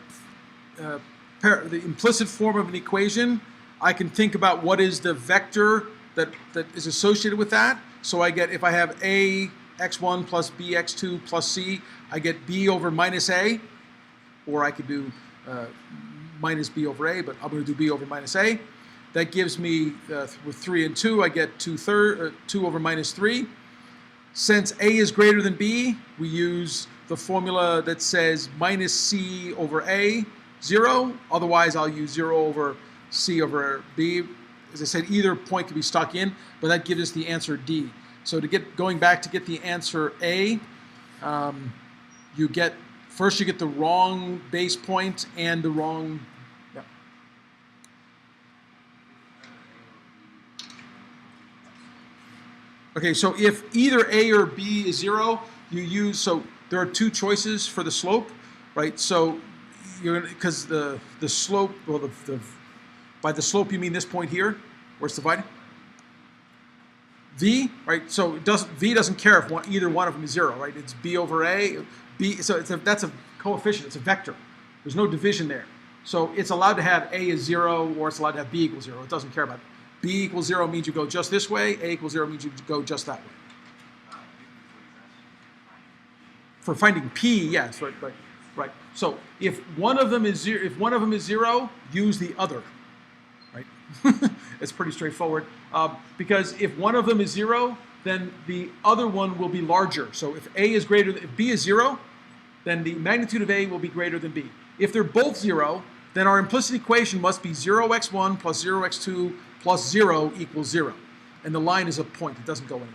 implicit form of an equation, I can think about what is the vector that is associated with that. So I get, if I have A x1 plus B x2 plus C, I get B over minus A, or I could do minus B over A, but I'm going to do B over minus A. That gives me, with 3 and 2, I get 2 over minus 3. Since A is greater than B, we use the formula that says minus C over A, 0. Otherwise, I'll use 0 over C over B. As I said, either point can be stuck in, but that gives us the answer D. So going back to get the answer A, first you get the wrong base point and the wrong, yeah. Okay, so if either A or B is 0, so there are 2 choices for the slope, right? So because the slope, well, by the slope you mean this point here, where it's divided? V, right? So V doesn't care if either one of them is 0, right? It's B over A, B. So that's a coefficient. It's a vector. There's no division there. So it's allowed to have A is 0, or it's allowed to have B equals 0. It doesn't care about it. B equals 0 means you go just this way. A equals 0 means you go just that way. For finding P, yes, right. So if one of them is 0, use the other. Right? It's pretty straightforward. Because if one of them is 0, then the other one will be larger. So if if B is 0, then the magnitude of A will be greater than B. If they're both 0, then our implicit equation must be 0x1 plus 0x2 plus 0 equals 0. And the line is a point. It doesn't go anywhere.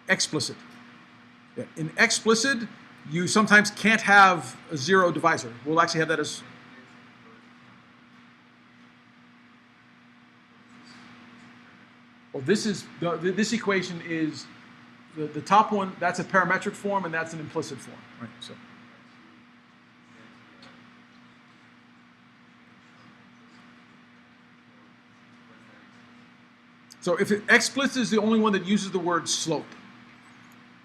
Explicit. Yeah. In explicit, you sometimes can't have a 0 divisor. We'll actually have that as... Well, this equation is, the top one, that's a parametric form, and that's an implicit form. Right. So if explicit is the only one that uses the word slope,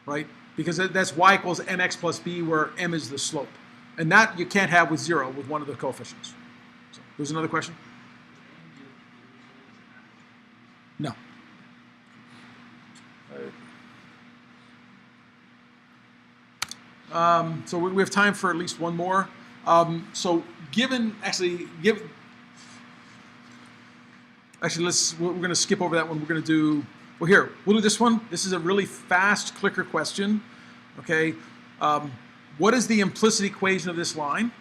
right? Because that's y equals mx plus b, where m is the slope. And that you can't have with 0 with one of the coefficients. So, there's another question? No. So we have time for at least one more. So we're going to skip over that one. We're going to do, we'll do this one. This is a really fast clicker question. Okay. What is the implicit equation of this line?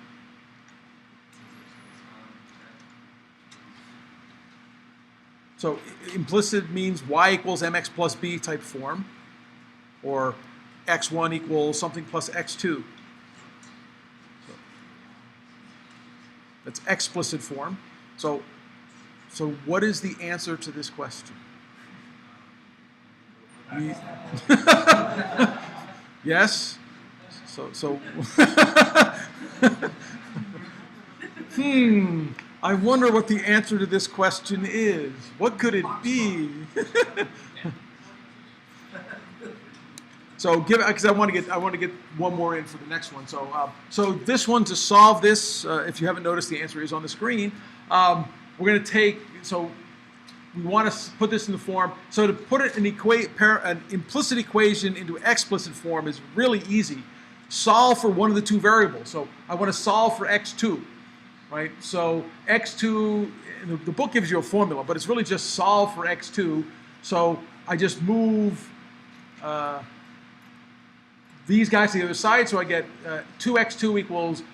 So implicit means y equals mx plus b type form, or x1 equals something plus x2. That's explicit form. So what is the answer to this question? Yes? So I wonder what the answer to this question is. What could it be? So because I want to get one more in for the next one. So this one, to solve this, if you haven't noticed, the answer is on the screen. We're going to take, so we want to put this in the form. So to put it in an implicit equation into explicit form is really easy. Solve for one of the two variables. So I want to solve for x2, right? So x2, the book gives you a formula, but it's really just solve for x2. So I just move these guys to the other side. So I get 2x2 equals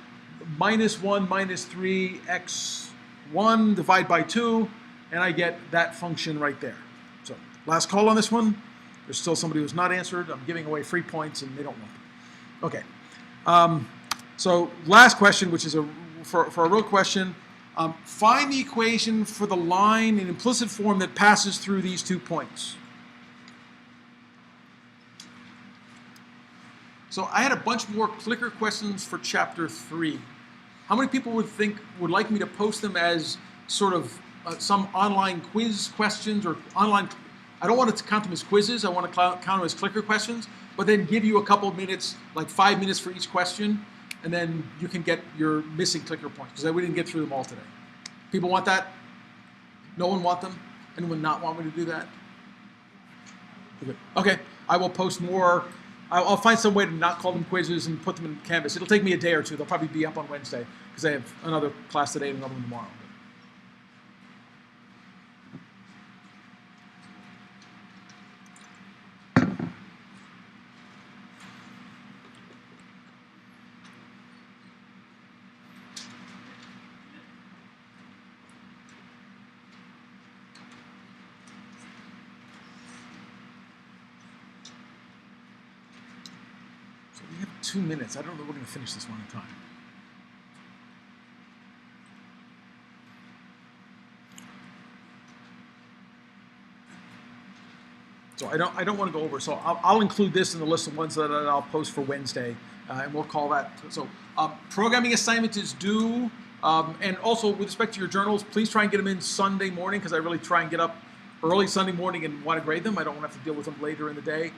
minus 1 minus 3 x1 divided by 2, and I get that function right there. So last call on this one. There's still somebody who's not answered. I'm giving away free points, and they don't want them. Okay. So last question, which is for a real question. Find the equation for the line in implicit form that passes through these 2 points. So I had a bunch more clicker questions for chapter 3. How many people would like me to post them as sort of some online quiz questions or online? I don't want to count them as quizzes. I want to count them as clicker questions, but then give you a couple of minutes, like 5 minutes for each question, and then you can get your missing clicker points because we didn't get through them all today. People want that? No one want them? Anyone not want me to do that? Okay, I will post more. I'll find some way to not call them quizzes and put them in Canvas. It'll take me a day or two. They'll probably be up on Wednesday because I have another class today and another one tomorrow. We have 2 minutes. I don't know if we're going to finish this one in time. So I don't want to go over. So I'll include this in the list of ones that I'll post for Wednesday, and we'll call that. So programming assignment is due, and also with respect to your journals, please try and get them in Sunday morning because I really try and get up early Sunday morning and want to grade them. I don't want to have to deal with them later in the day.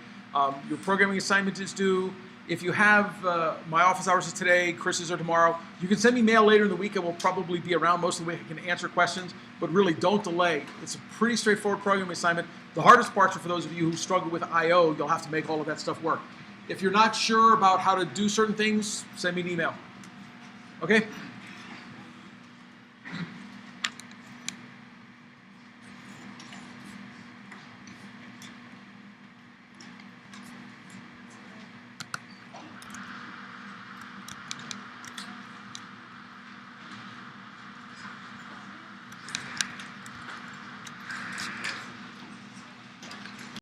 Your programming assignment is due. If you have my office hours is today, Chris's are tomorrow, you can send me mail later in the week. I will probably be around most of the week. I can answer questions, but really don't delay. It's a pretty straightforward programming assignment. The hardest parts are for those of you who struggle with I/O. You'll have to make all of that stuff work. If you're not sure about how to do certain things, send me an email. Okay?